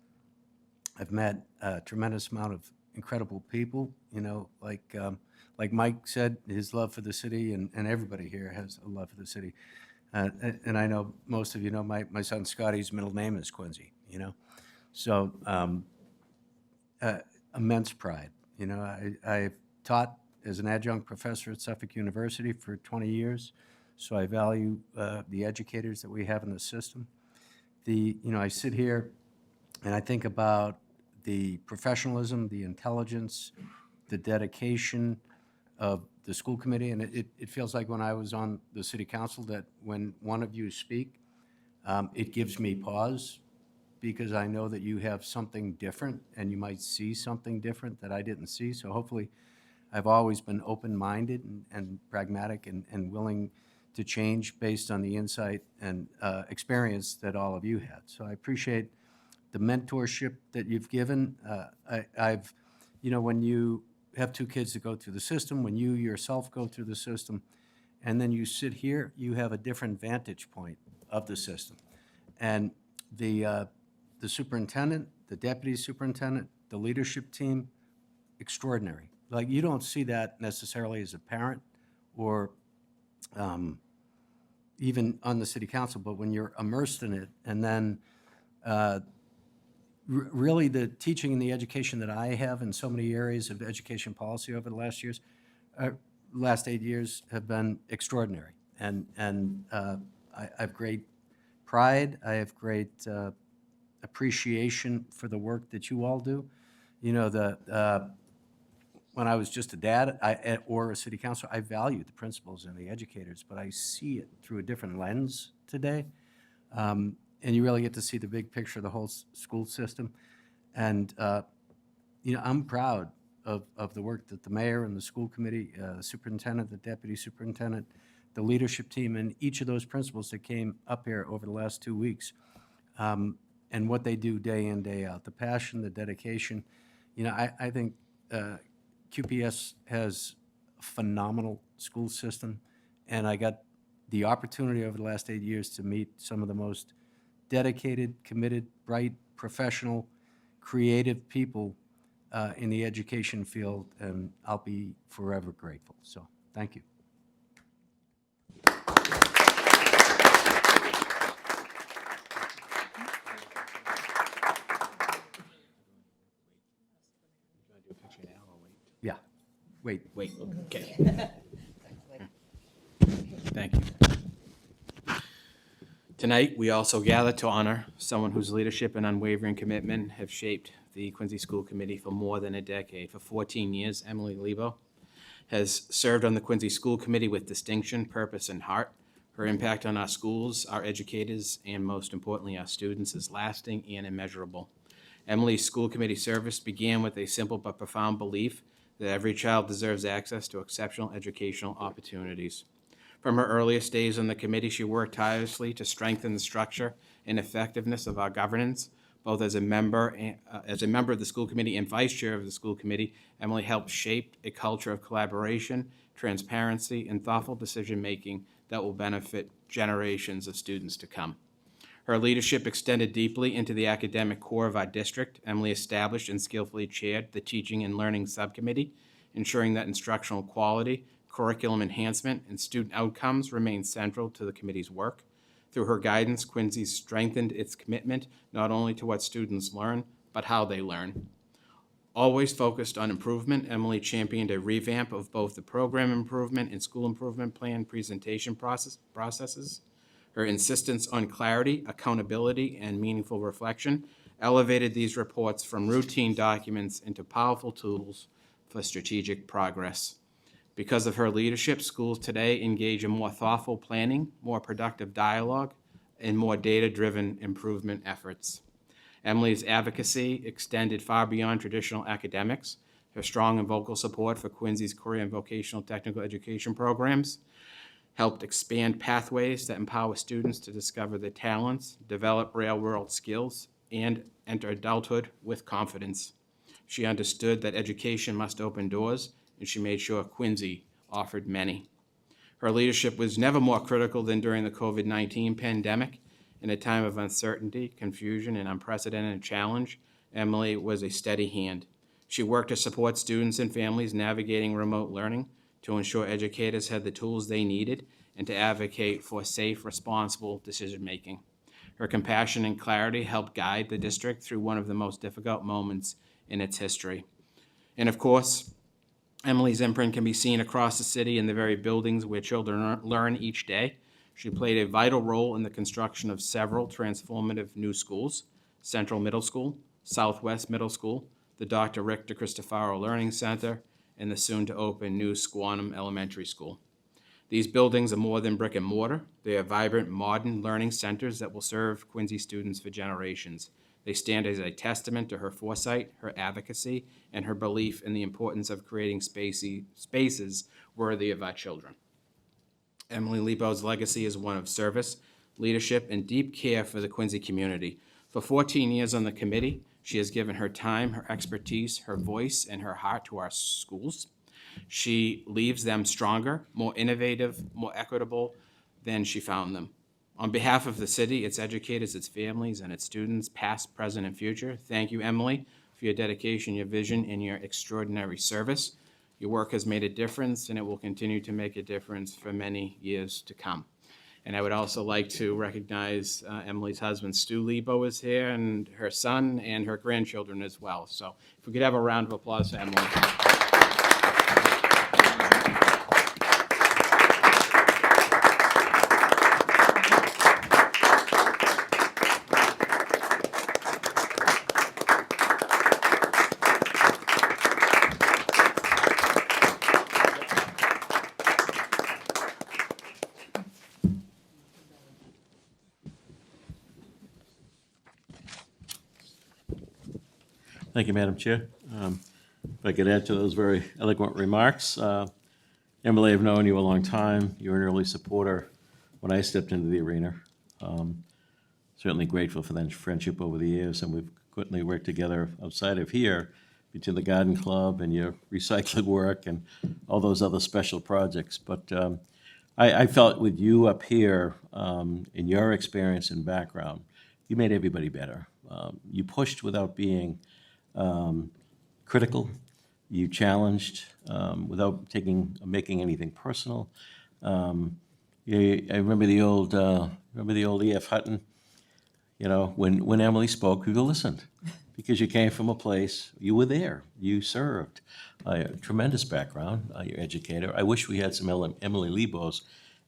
D: I've met a tremendous amount of incredible people, you know, like Mike said, his love for the city, and everybody here has a love for the city. And I know most of you know my son Scotty's middle name is Quincy, you know. So immense pride. You know, I've taught as an adjunct professor at Suffolk University for 20 years, so I value the educators that we have in the system. You know, I sit here and I think about the professionalism, the intelligence, the dedication of the school committee, and it feels like when I was on the city council that when one of you speak, it gives me pause, because I know that you have something different and you might see something different that I didn't see. So hopefully, I've always been open-minded and pragmatic and willing to change based on the insight and experience that all of you had. So I appreciate the mentorship that you've given. I've, you know, when you have 2 kids that go through the system, when you yourself go through the system, and then you sit here, you have a different vantage point of the system. And the superintendent, the deputy superintendent, the leadership team, extraordinary. Like, you don't see that necessarily as a parent or even on the city council, but when you're immersed in it, and then really the teaching and the education that I have in so many areas of education policy over the last years, last 8 years have been extraordinary. And I have great pride. I have great appreciation for the work that you all do. You know, when I was just a dad or a city councilor, I valued the principals and the educators, but I see it through a different lens today. And you really get to see the big picture of the whole school system. And, you know, I'm proud of the work that the mayor and the school committee, the superintendent, the deputy superintendent, the leadership team, and each of those principals that came up here over the last 2 weeks, and what they do day in, day out, the passion, the dedication. You know, I think QPS has a phenomenal school system, and I got the opportunity over the last 8 years to meet some of the most dedicated, committed, bright, professional, creative people in the education field, and I'll be forever grateful. So, thank you. Yeah, wait.
B: Wait, okay. Thank you. Tonight, we also gather to honor someone whose leadership and unwavering commitment have shaped the Quincy School Committee for more than a decade. For 14 years, Emily Lebo has served on the Quincy School Committee with distinction, purpose, and heart. Her impact on our schools, our educators, and most importantly, our students is lasting and immeasurable. Emily's school committee service began with a simple but profound belief that every child deserves access to exceptional educational opportunities. From her earliest days on the committee, she worked tirelessly to strengthen the structure and effectiveness of our governance. Both as a member of the school committee and vice chair of the school committee, Emily helped shape a culture of collaboration, transparency, and thoughtful decision-making that will benefit generations of students to come. Her leadership extended deeply into the academic core of our district. Emily established and skillfully chaired the Teaching and Learning Subcommittee, ensuring that instructional quality, curriculum enhancement, and student outcomes remain central to the committee's work. Through her guidance, Quincy strengthened its commitment not only to what students learn, but how they learn. Always focused on improvement, Emily championed a revamp of both the program improvement and school improvement plan presentation processes. Her insistence on clarity, accountability, and meaningful reflection elevated these reports from routine documents into powerful tools for strategic progress. Because of her leadership, schools today engage in more thoughtful planning, more productive dialogue, and more data-driven improvement efforts. Emily's advocacy extended far beyond traditional academics. Her strong and vocal support for Quincy's career and vocational technical education programs helped expand pathways that empower students to discover their talents, develop real-world skills, and enter adulthood with confidence. She understood that education must open doors, and she made sure Quincy offered many. Her leadership was never more critical than during the COVID-19 pandemic. In a time of uncertainty, confusion, and unprecedented challenge, Emily was a steady hand. She worked to support students and families navigating remote learning, to ensure educators had the tools they needed, and to advocate for safe, responsible decision-making. Her compassion and clarity helped guide the district through one of the most difficult moments in its history. And of course, Emily's imprint can be seen across the city in the very buildings where children learn each day. She played a vital role in the construction of several transformative new schools: Central Middle School, Southwest Middle School, the Dr. Rick DeCristofaro Learning Center, and the soon-to-open new Squantum Elementary School. These buildings are more than brick and mortar. They are vibrant, modern learning centers that will serve Quincy students for generations. They stand as a testament to her foresight, her advocacy, and her belief in the importance of creating spaces worthy of our children. Emily Lebo's legacy is one of service, leadership, and deep care for the Quincy community. For 14 years on the committee, she has given her time, her expertise, her voice, and her heart to our schools. She leaves them stronger, more innovative, more equitable than she found them. On behalf of the city, its educators, its families, and its students, past, present, and future, thank you, Emily, for your dedication, your vision, and your extraordinary service. Your work has made a difference, and it will continue to make a difference for many years to come. And I would also like to recognize Emily's husband, Stu Lebo, is here, and her son and her grandchildren as well. So if we could have a round of applause for Emily.
G: Thank you, Madam Chair. If I could add to those very eloquent remarks, Emily, I've known you a long time. You were an early supporter when I stepped into the arena. Certainly grateful for that friendship over the years, and we've quickly worked together outside of here between the Garden Club and your recycling work and all those other special projects. But I felt with you up here, in your experience and background, you made everybody better. You pushed without being critical. You challenged without making anything personal. I remember the old E.F. Hutton. You know, when Emily spoke, you listened, because you came from a place, you were there, you served. Tremendous background, you're an educator. I wish we had some Emily Lebos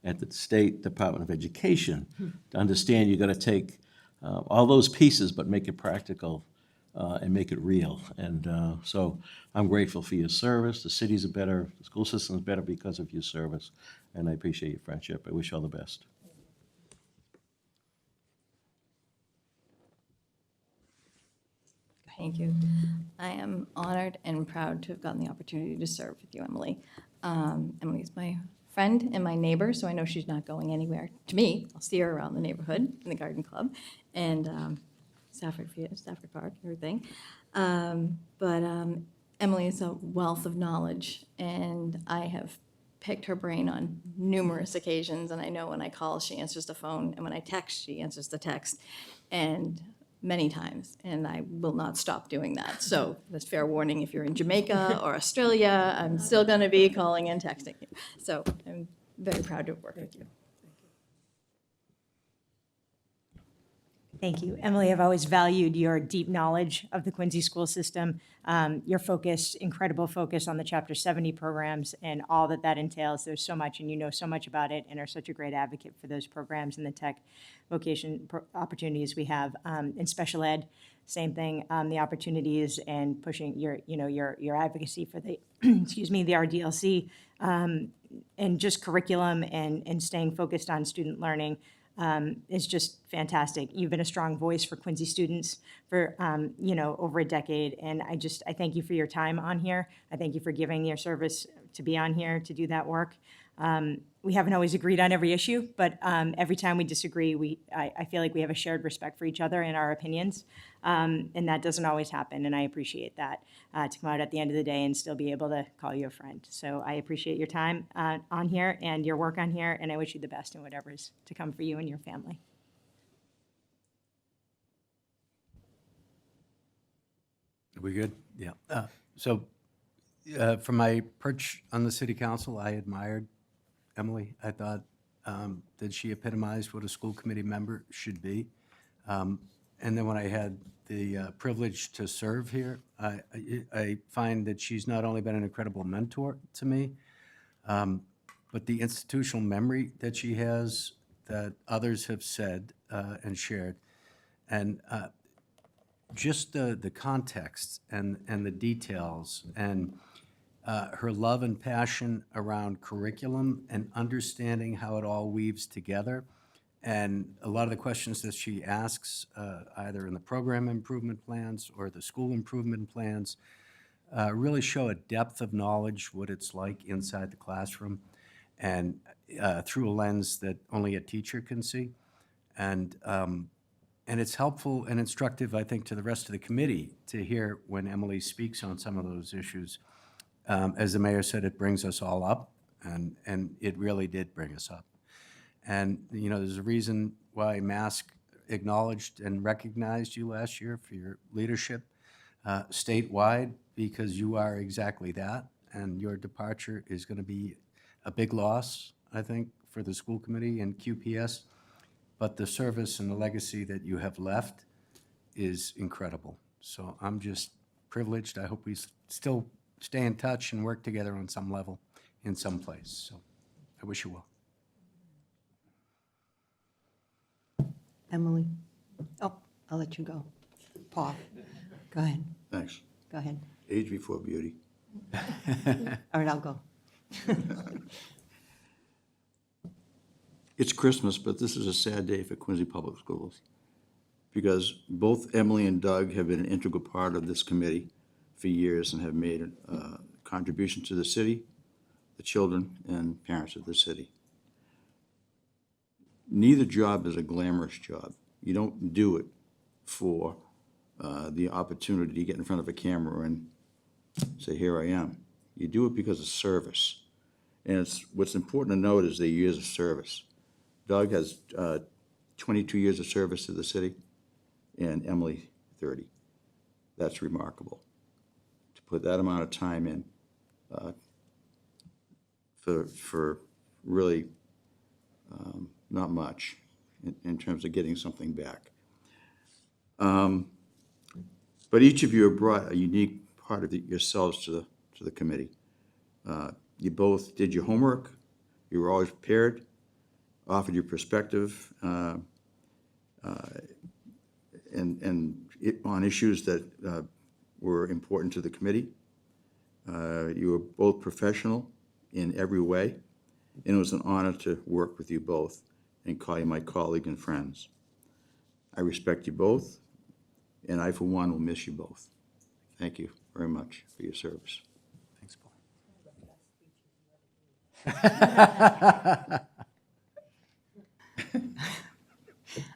G: at the State Department of Education to understand you got to take all those pieces but make it practical and make it real. And so I'm grateful for your service. The city's better, the school system's better because of your service, and I appreciate your friendship. I wish you all the best.
C: Thank you. I am honored and proud to have gotten the opportunity to serve with you, Emily. Emily is my friend and my neighbor, so I know she's not going anywhere. To me, I'll see her around the neighborhood in the garden club and Stafford Park, everything. But Emily is a wealth of knowledge, and I have picked her brain on numerous occasions, and I know when I call, she answers the phone, and when I text, she answers the text, and many times, and I will not stop doing that. So that's fair warning, if you're in Jamaica or Australia, I'm still going to be calling and texting you. So I'm very proud to have worked with you.
H: Thank you. Emily, I've always valued your deep knowledge of the Quincy school system, your focus, incredible focus on the Chapter 70 programs and all that that entails. There's so much, and you know so much about it and are such a great advocate for those programs and the tech vocation opportunities we have. In special ed, same thing, the opportunities and pushing your advocacy for the, excuse me, the RDLC, and just curriculum and staying focused on student learning. Is just fantastic. You've been a strong voice for Quincy students for, over a decade. And I thank you for your time on here. I thank you for giving your service to be on here to do that work. We haven't always agreed on every issue, but every time we disagree, I feel like we have a shared respect for each other and our opinions. And that doesn't always happen, and I appreciate that, to come out at the end of the day and still be able to call you a friend. So I appreciate your time on here and your work on here, and I wish you the best in whatever's to come for you and your family.
D: Are we good? Yeah. So from my perch on the city council, I admired Emily. I thought that she epitomized what a school committee member should be. And then when I had the privilege to serve here, I find that she's not only been an incredible mentor to me, but the institutional memory that she has that others have said and shared. And just the context and the details and her love and passion around curriculum and understanding how it all weaves together. And a lot of the questions that she asks, either in the program improvement plans or the school improvement plans, really show a depth of knowledge, what it's like inside the classroom, and through a lens that only a teacher can see. And it's helpful and instructive, I think, to the rest of the committee to hear when Emily speaks on some of those issues. As the mayor said, it brings us all up, and it really did bring us up. And, there's a reason why Mask acknowledged and recognized you last year for your leadership statewide, because you are exactly that, and your departure is going to be a big loss, I think, for the school committee and QPS. But the service and the legacy that you have left is incredible. So I'm just privileged. I hope we still stay in touch and work together on some level in some place. So I wish you well.
E: Emily? Oh, I'll let you go. Paul, go ahead,
F: Thanks.
E: go ahead.
F: Age before beauty.
E: All right, I'll go.
F: It's Christmas, but this is a sad day for Quincy Public Schools, because both Emily and Doug have been an integral part of this committee for years and have made a contribution to the city, the children, and parents of the city. Neither job is a glamorous job. You don't do it for the opportunity to get in front of a camera and say, here I am. You do it because of service. And what's important to note is the years of service. Doug has 22 years of service to the city, and Emily 30. That's remarkable. To put that amount of time in for really not much in terms of getting something back. But each of you have brought a unique part of yourselves to the committee. You both did your homework. You were always prepared, offered your perspective, and on issues that were important to the committee. You were both professional in every way, and it was an honor to work with you both and call you my colleague and friends. I respect you both, and I, for one, will miss you both. Thank you very much for your service.
D: Thanks, Paul.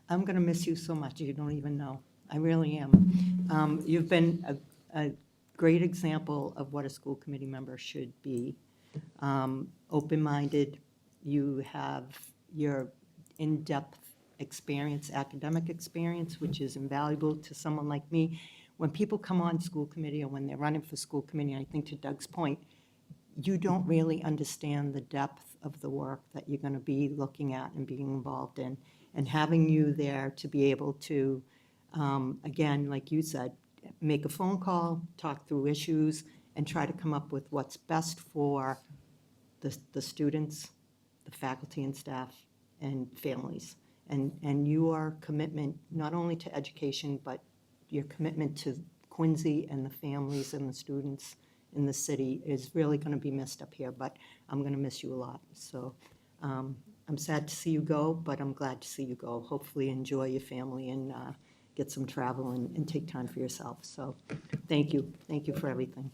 E: I'm going to miss you so much, you don't even know. I really am. You've been a great example of what a school committee member should be. Open-minded, you have your in-depth experience, academic experience, which is invaluable to someone like me. When people come on school committee or when they're running for school committee, I think to Doug's point, you don't really understand the depth of the work that you're going to be looking at and being involved in. And having you there to be able to, again, like you said, make a phone call, talk through issues, and try to come up with what's best for the students, the faculty and staff, and families. And your commitment, not only to education, but your commitment to Quincy and the families and the students in the city is really going to be missed up here, but I'm going to miss you a lot. So I'm sad to see you go, but I'm glad to see you go. Hopefully enjoy your family and get some travel and take time for yourself. So thank you. Thank you for everything.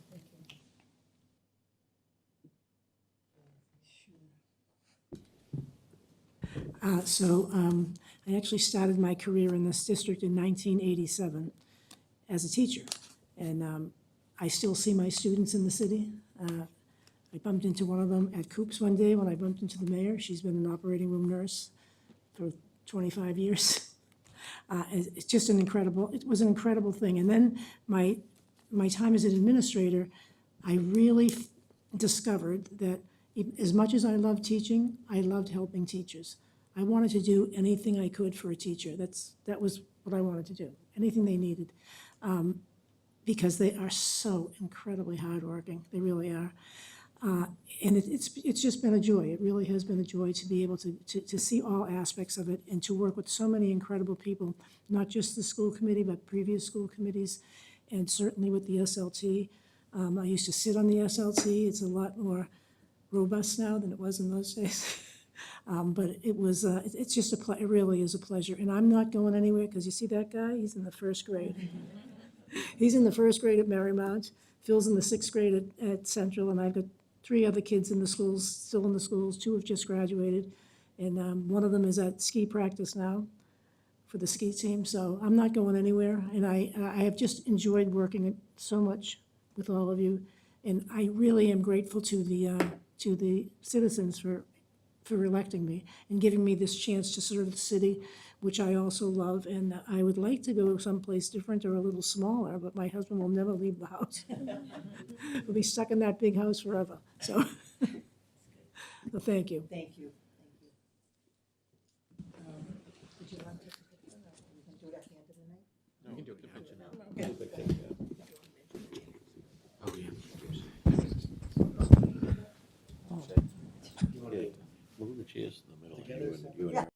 A: I actually started my career in this district in 1987 as a teacher. And I still see my students in the city. I bumped into one of them at Coops one day when I bumped into the mayor. She's been an operating room nurse for 25 years. It's just it was an incredible thing. And then my time as an administrator, I really discovered that as much as I loved teaching, I loved helping teachers. I wanted to do anything I could for a teacher. That was what I wanted to do, anything they needed, because they are so incredibly hardworking. They really are. And it's just been a joy. It really has been a joy to be able to see all aspects of it and to work with so many incredible people, not just the school committee, but previous school committees, and certainly with the SLT. I used to sit on the SLT. It's a lot more robust now than it was in those days. But it's just it really is a pleasure. And I'm not going anywhere, because you see that guy? He's in the first grade. He's in the first grade at Marymount. Phil's in the sixth grade at Central, and I've got 3 other kids in the schools, still in the schools. 2 have just graduated, and one of them is at ski practice now for the ski team. So I'm not going anywhere, and I have just enjoyed working so much with all of you, and I really am grateful to the citizens for electing me and giving me this chance to serve the city, which I also love. And I would like to go someplace different or a little smaller, but my husband will never leave the house. We'll be stuck in that big house forever. So, so thank you.
E: Thank you.
B: Oh, yeah.
G: Move the chairs in the middle. You and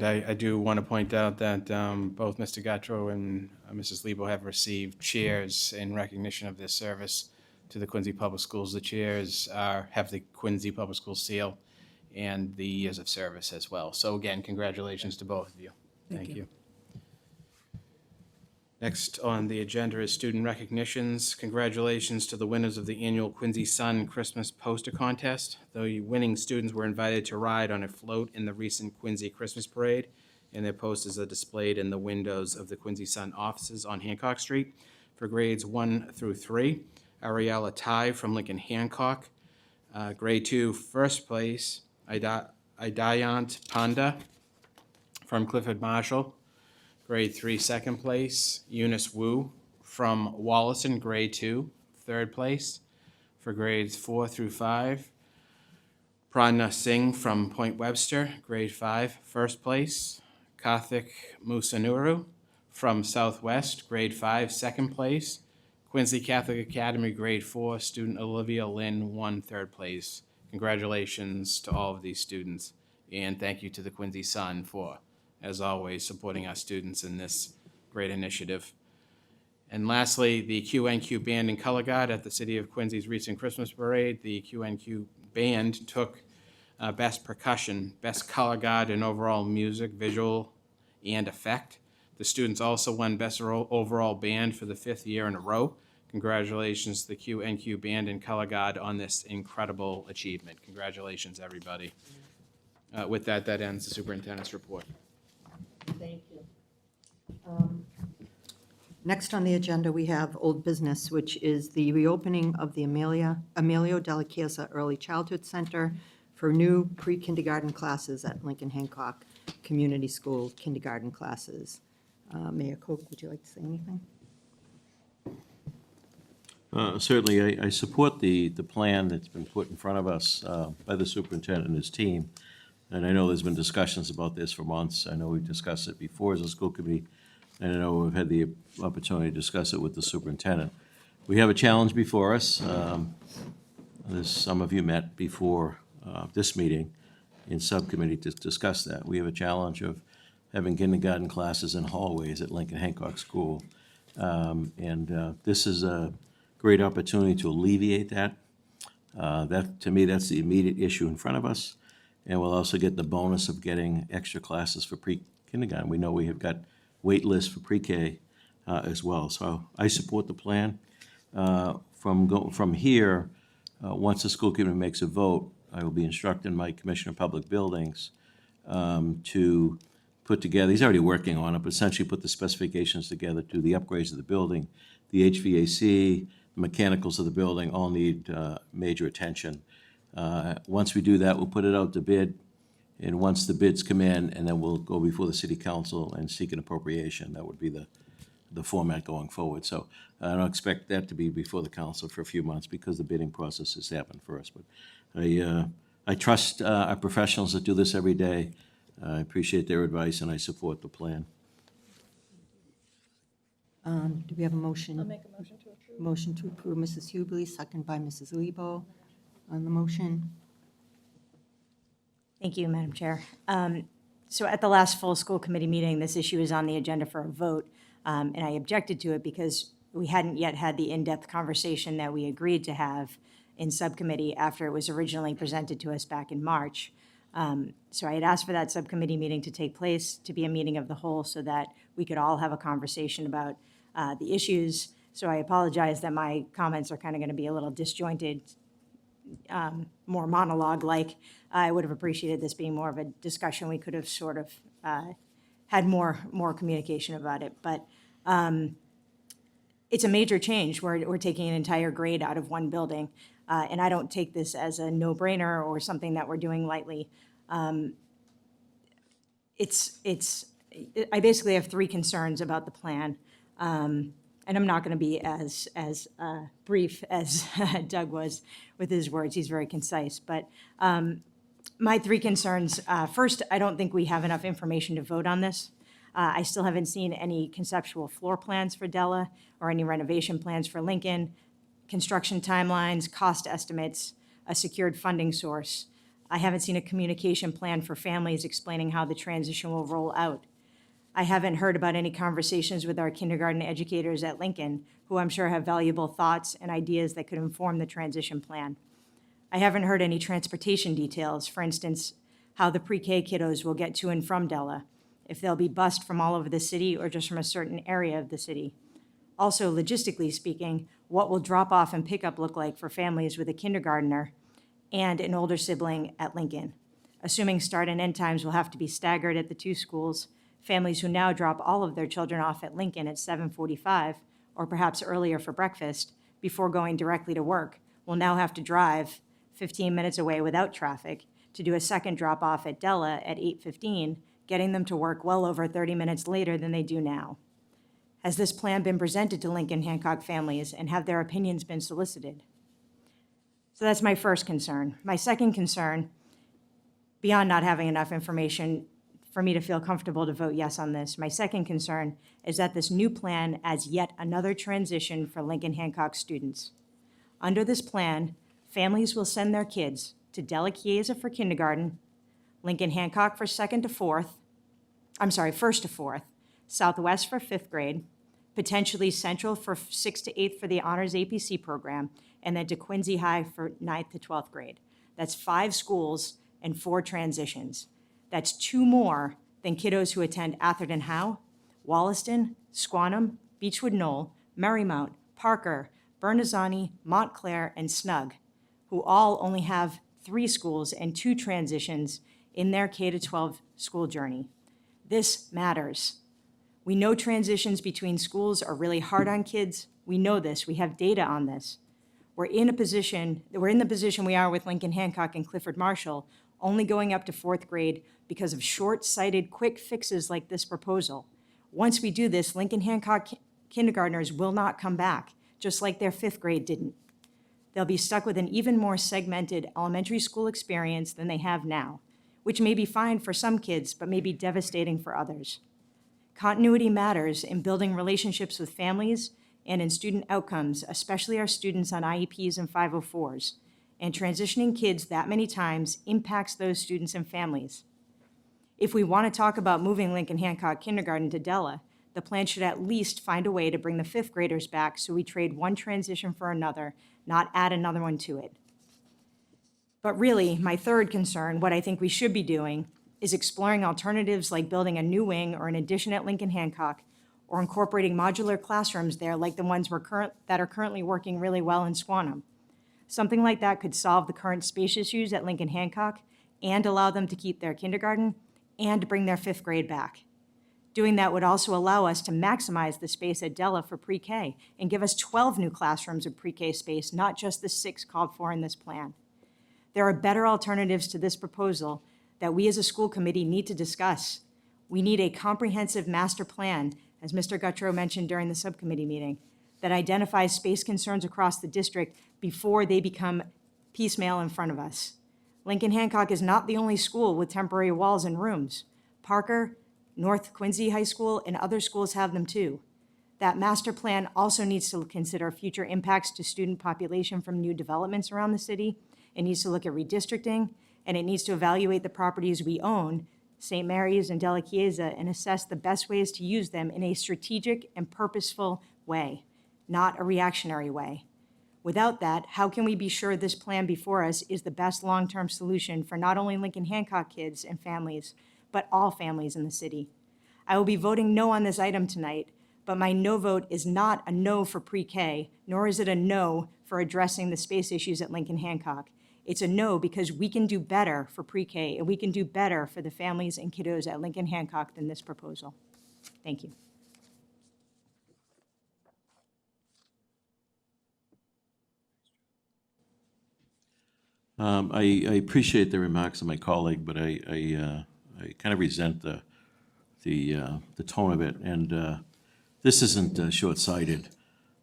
B: And I do want to point out that both Mr. Gattro and Mrs. Lebo have received chairs in recognition of their service to the Quincy Public Schools. The chairs have the Quincy Public Schools seal and the years of service as well. So again, congratulations to both of you. Thank you. Next on the agenda is student recognitions. Congratulations to the winners of the annual Quincy Sun Christmas Poster Contest. The winning students were invited to ride on a float in the recent Quincy Christmas Parade, and their posters are displayed in the windows of the Quincy Sun offices on Hancock Street. For grades 1 through 3, Ariella Tai from Lincoln Hancock. Grade 2, first place, Idayant Panda from Clifford Marshall. Grade 3, second place, Eunice Wu from Wollaston, grade 2, third place. For grades 4 through 5, Prana Singh from Point Webster, grade 5, first place. Karthik Musanuru from Southwest, grade 5, second place. Quincy Catholic Academy, grade 4, student Olivia Lynn won third place. Congratulations to all of these students, and thank you to the Quincy Sun for, as always, supporting our students in this great initiative. And lastly, the QNQ Band and Color Guard at the City of Quincy's recent Christmas Parade. The QNQ Band took Best Percussion, Best Color Guard, and Overall Music, Visual, and Effect. The students also won Best Overall Band for the 5th year in a row. Congratulations to the QNQ Band and Color Guard on this incredible achievement. Congratulations, everybody. With that, that ends the superintendent's report.
E: Thank you. Next on the agenda, we have old business, which is the reopening of the Emilio Della Chiesa Early Childhood Center for new pre-kindergarten classes at Lincoln Hancock Community School kindergarten classes. Mayor Koch, would you like to say anything?
G: Certainly, I support the plan that's been put in front of us by the superintendent and his team. And I know there's been discussions about this for months. I know we've discussed it before as a school committee, and I know we've had the opportunity to discuss it with the superintendent. We have a challenge before us. As some of you met before this meeting in subcommittee to discuss that. We have a challenge of having kindergarten classes in hallways at Lincoln Hancock School. This is a great opportunity to alleviate that. To me, that's the immediate issue in front of us. And we'll also get the bonus of getting extra classes for pre-kindergarten. We know we have got wait lists for pre-K as well. So I support the plan. From here, once the school committee makes a vote, I will be instructing my Commissioner of Public Buildings to put together, he's already working on it, but essentially put the specifications together to the upgrades of the building. The HVAC, mechanicals of the building all need major attention. Once we do that, we'll put it out to bid, and once the bids come in, and then we'll go before the city council and seek an appropriation. That would be the format going forward. So I don't expect that to be before the council for a few months because the bidding process has happened first. But I trust our professionals that do this every day. I appreciate their advice, and I support the plan.
E: Do we have a motion?
C: I'll make a motion to approve.
E: Motion to approve, Mrs. Hubley, second by Mrs. Lebo. On the motion,
H: Thank you, Madam Chair. So at the last full school committee meeting, this issue was on the agenda for a vote, and I objected to it because we hadn't yet had the in-depth conversation that we agreed to have in subcommittee after it was originally presented to us back in March. So I had asked for that subcommittee meeting to take place, to be a meeting of the whole, so that we could all have a conversation about the issues. So I apologize that my comments are kind of going to be a little disjointed, more monologue-like. I would have appreciated this being more of a discussion. We could have sort of had more communication about it. But it's a major change. We're taking an entire grade out of one building. And I don't take this as a no-brainer or something that we're doing lightly. I basically have 3 concerns about the plan. And I'm not going to be as brief as Doug was with his words. He's very concise. But my 3 concerns, first, I don't think we have enough information to vote on this. I still haven't seen any conceptual floor plans for Della or any renovation plans for Lincoln, construction timelines, cost estimates, a secured funding source. I haven't seen a communication plan for families explaining how the transition will roll out. I haven't heard about any conversations with our kindergarten educators at Lincoln, who I'm sure have valuable thoughts and ideas that could inform the transition plan. I haven't heard any transportation details, for instance, how the pre-K kiddos will get to and from Della, if they'll be bused from all over the city or just from a certain area of the city. Also, logistically speaking, what will drop-off and pickup look like for families with a kindergartner and an older sibling at Lincoln? Assuming start and end times will have to be staggered at the two schools, families who now drop all of their children off at Lincoln at 7:45, or perhaps earlier for breakfast, before going directly to work, will now have to drive 15 minutes away without traffic to do a second drop-off at Della at 8:15, getting them to work well over 30 minutes later than they do now. Has this plan been presented to Lincoln Hancock families, and have their opinions been solicited? So that's my first concern. My second concern, beyond not having enough information for me to feel comfortable to vote yes on this, my second concern is that this new plan adds yet another transition for Lincoln Hancock students. Under this plan, families will send their kids to Della Chiesa for kindergarten, Lincoln Hancock for first to fourth, Southwest for fifth grade, potentially Central for 6th to 8th for the Honors APC program, and then to Quincy High for 9th to 12th grade. That's 5 schools and 4 transitions. That's 2 more than kiddos who attend Atherton Howe, Wollaston, Squantum, Beechwood Knoll, Marymount, Parker, Bernazzani, Montclair, and Snug, who all only have 3 schools and 2 transitions in their K-12 school journey. This matters. We know transitions between schools are really hard on kids. We know this. We have data on this. We're in the position we are with Lincoln Hancock and Clifford Marshall, only going up to 4th grade because of short-sighted quick fixes like this proposal. Once we do this, Lincoln Hancock kindergartners will not come back, just like their 5th grade didn't. They'll be stuck with an even more segmented elementary school experience than they have now, which may be fine for some kids, but may be devastating for others. Continuity matters in building relationships with families and in student outcomes, especially our students on IEPs and 504s. And transitioning kids that many times impacts those students and families. If we want to talk about moving Lincoln Hancock Kindergarten to Della, the plan should at least find a way to bring the 5th graders back so we trade one transition for another, not add another one to it. But really, my third concern, what I think we should be doing, is exploring alternatives like building a new wing or an addition at Lincoln Hancock, or incorporating modular classrooms there like the ones that are currently working really well in Squantum. Something like that could solve the current space issues at Lincoln Hancock and allow them to keep their kindergarten and bring their 5th grade back. Doing that would also allow us to maximize the space at Della for pre-K and give us 12 new classrooms of pre-K space, not just the 6 called for in this plan. There are better alternatives to this proposal that we as a school committee need to discuss. We need a comprehensive master plan, as Mr. Guttrow mentioned during the subcommittee meeting, that identifies space concerns across the district before they become piecemeal in front of us. Lincoln Hancock is not the only school with temporary walls and rooms. Parker, North Quincy High School, and other schools have them too. That master plan also needs to consider future impacts to student population from new developments around the city. It needs to look at redistricting, and it needs to evaluate the properties we own, St. Mary's and Della Chiesa, and assess the best ways to use them in a strategic and purposeful way, not a reactionary way. Without that, how can we be sure this plan before us is the best long-term solution for not only Lincoln Hancock kids and families, but all families in the city? I will be voting no on this item tonight, but my no vote is not a no for pre-K, nor is it a no for addressing the space issues at Lincoln Hancock. It's a no because we can do better for pre-K, and we can do better for the families and kiddos at Lincoln Hancock than this proposal. Thank you.
G: I appreciate the remarks of my colleague, but I kind of resent the tone of it, and this isn't short-sighted.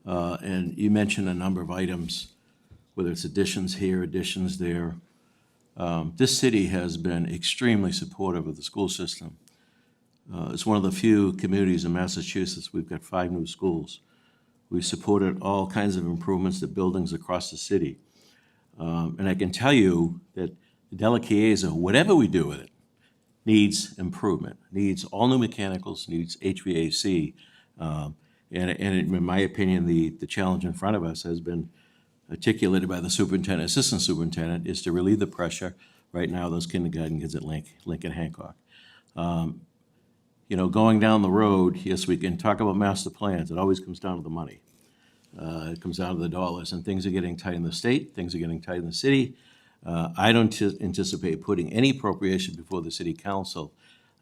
G: And you mentioned a number of items, whether it's additions here, additions there. This city has been extremely supportive of the school system. It's one of the few communities in Massachusetts, we've got 5 new schools. We've supported all kinds of improvements to buildings across the city. And I can tell you that Della Chiesa, whatever we do with it, needs improvement, needs all new mechanicals, needs HVAC. And in my opinion, the challenge in front of us has been articulated by the superintendent, assistant superintendent, is to relieve the pressure right now, those kindergarten kids at Lincoln Hancock. You know, going down the road, yes, we can talk about master plans, it always comes down to the money. It comes down to the dollars, and things are getting tight in the state, things are getting tight in the city. I don't anticipate putting any appropriation before the city council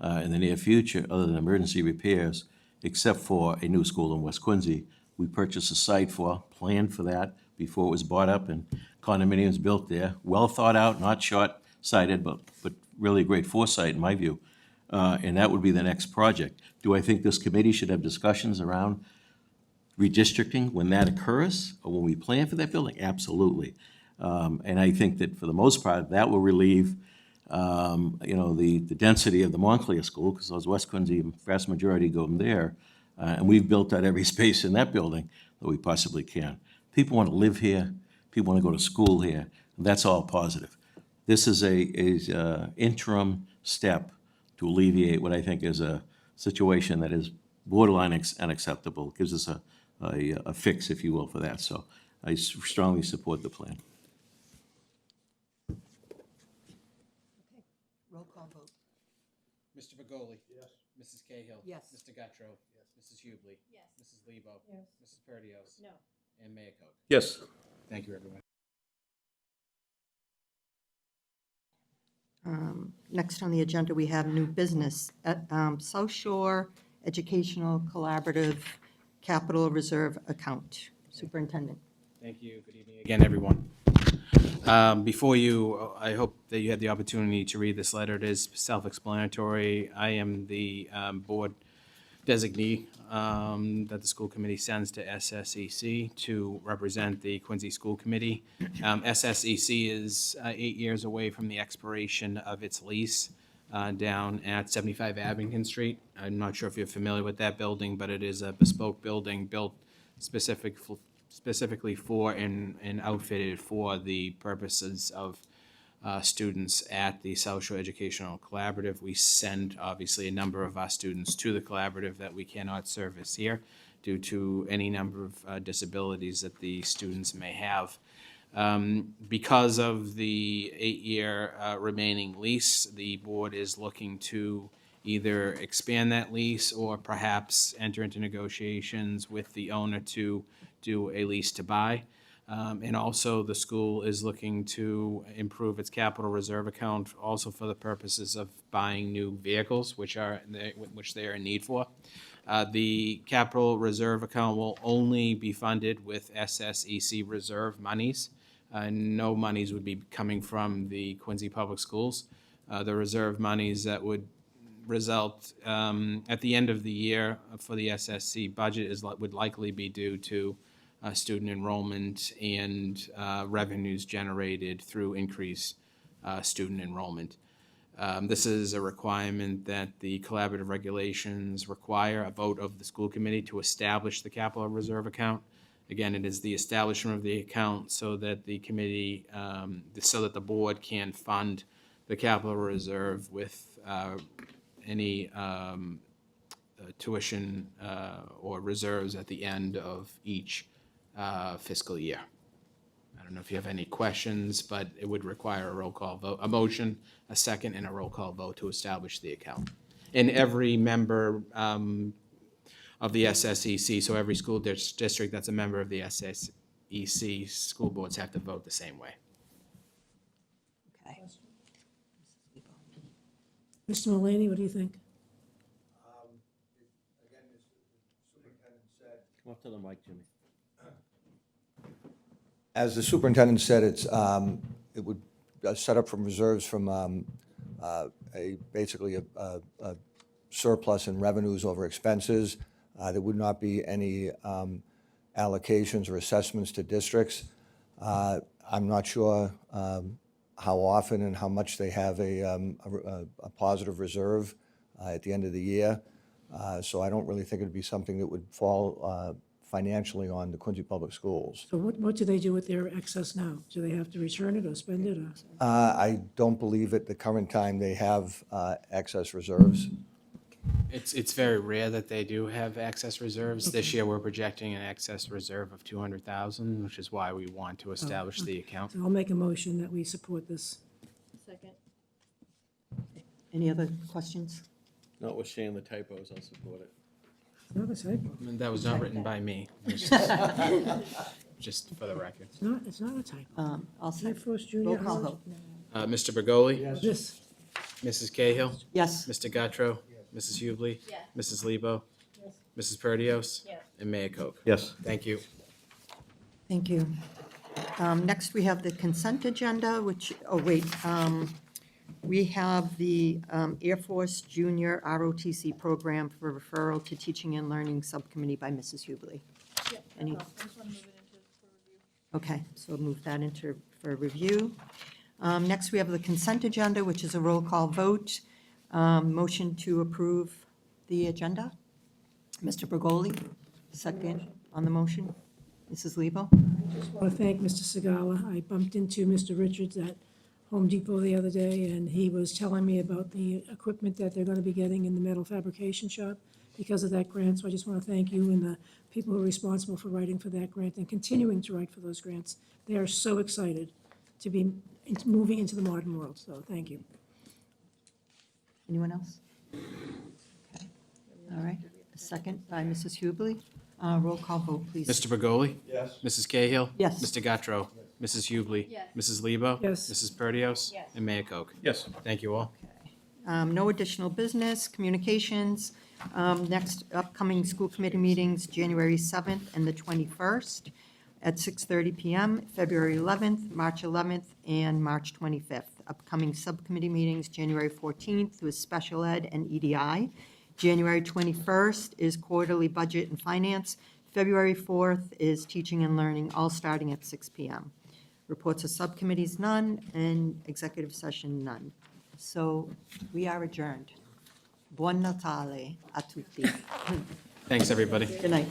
G: in the near future, other than emergency repairs, except for a new school in West Quincy. We purchased a site planned for that before it was bought up, and condominiums built there, well thought out, not short-sighted, but really great foresight in my view. And that would be the next project. Do I think this committee should have discussions around redistricting when that occurs, or when we plan for that building? Absolutely. And I think that for the most part, that will relieve, you know, the density of the Montclair School, because those West Quincy, vast majority go there. And we've built out every space in that building that we possibly can. People want to live here, people want to go to school here, and that's all positive. This is a interim step to alleviate what I think is a situation that is borderline unacceptable. Gives us a fix, if you will, for that. So I strongly support the plan.
E: Roll call vote.
B: Mr. Begoli? Yes. Mrs. Cahill?
E: Yes.
B: Mr. Guttrow? Yes. Mrs. Hubley?
C: Yes.
B: Mrs. Lebo?
A: Yes.
B: Mrs. Perdios?
C: No.
B: And Mayor Koch.
G: Yes.
B: Thank you, everyone.
E: Next on the agenda, we have new business. South Shore Educational Collaborative Capital Reserve Account. Superintendent.
B: Thank you. Good evening again, everyone. Before you, I hope that you had the opportunity to read this letter. It is self-explanatory. I am the board designee that the school committee sends to SSEC to represent the Quincy School Committee. SSEC is 8 years away from the expiration of its lease down at 75 Abington Street. I'm not sure if you're familiar with that building, but it is a bespoke building built specifically for and outfitted for the purposes of students at the South Shore Educational Collaborative. We send, obviously, a number of our students to the collaborative that we cannot service here due to any number of disabilities that the students may have. Because of the 8-year remaining lease, the board is looking to either expand that lease or perhaps enter into negotiations with the owner to do a lease to buy. And also, the school is looking to improve its capital reserve account also for the purposes of buying new vehicles, which they are in need for. The capital reserve account will only be funded with SSEC reserve monies. No monies would be coming from the Quincy Public Schools. The reserve monies that would result at the end of the year for the SSC budget would likely be due to student enrollment and revenues generated through increased student enrollment. This is a requirement that the collaborative regulations require a vote of the school committee to establish the capital reserve account. Again, it is the establishment of the account so that the committee, so that the board can fund the capital reserve with any tuition or reserves at the end of each fiscal year. I don't know if you have any questions, but it would require a roll call vote, a motion, a second, and a roll call vote to establish the account. And every member of the SSEC, so every school district that's a member of the SSEC, school boards have to vote the same way.
E: Okay.
A: Mr. Mulaney, what do you think?
G: Come up to the mic, Jimmy.
J: As the superintendent said, it would set up from reserves from basically a surplus in revenues over expenses. There would not be any allocations or assessments to districts. I'm not sure how often and how much they have a positive reserve at the end of the year. So I don't really think it'd be something that would fall financially on the Quincy Public Schools.
A: So what do they do with their excess now? Do they have to return it or spend it, or?
J: I don't believe at the current time they have excess reserves.
B: It's very rare that they do have excess reserves. This year, we're projecting an excess reserve of 200,000, which is why we want to establish the account.
A: So I'll make a motion that we support this.
C: Second.
E: Any other questions?
G: Notwithstanding the typos, I'll support it.
A: It's not a typo.
B: And that was not written by me, just for the record.
A: It's not a typo.
E: I'll
A: Air
E: second.
A: Force
E: Roll
A: Junior
E: call
A: College.
E: vote.
B: Mr. Bergoli?
A: This,
B: Mrs. Cahill?
E: Yes.
B: Mr. Gattro? Mrs. Hubley? Mrs. Lebo? Mrs. Perdios? And Mayor Koch.
G: Yes.
B: Thank you.
E: Thank you. Next, we have the consent agenda, which, we have the Air Force Junior ROTC program for referral to Teaching and Learning Subcommittee by Mrs. Hubley. Any? Okay, so move that into for review. Next, we have the consent agenda, which is a roll call vote. Motion to approve the agenda. Mr. Bergoli, second on the motion. Mrs. Lebo?
A: I want to thank Mr. Segala. I bumped into Mr. Richards at Home Depot the other day, and he was telling me about the equipment that they're going to be getting in the metal fabrication shop because of that grant. So I just want to thank you and the people who are responsible for writing for that grant and continuing to write for those grants. They are so excited to be moving into the modern world, so thank you.
E: Anyone else? Okay. All right. A second by Mrs. Hubley. Roll call vote, please.
B: Mr. Bergoli? Yes. Mrs. Cahill?
E: Yes.
B: Mr. Gattro? Mrs. Hubley? Mrs. Lebo?
A: Yes.
B: Mrs. Perdios? And Mayor Koch.
G: Yes.
B: Thank you all.
E: No additional business, communications. Next upcoming school committee meetings, January 7th and the 21st at 6:30 PM, February 11th, March 11th, and March 25th. Upcoming subcommittee meetings, January 14th with special ed and EDI. January 21st is quarterly budget and finance. February 4th is teaching and learning, all starting at 6 PM. Reports of subcommittees, none, and executive session, none. So we are adjourned. Buon Natale a tutti.
B: Thanks, everybody.
E: Good night.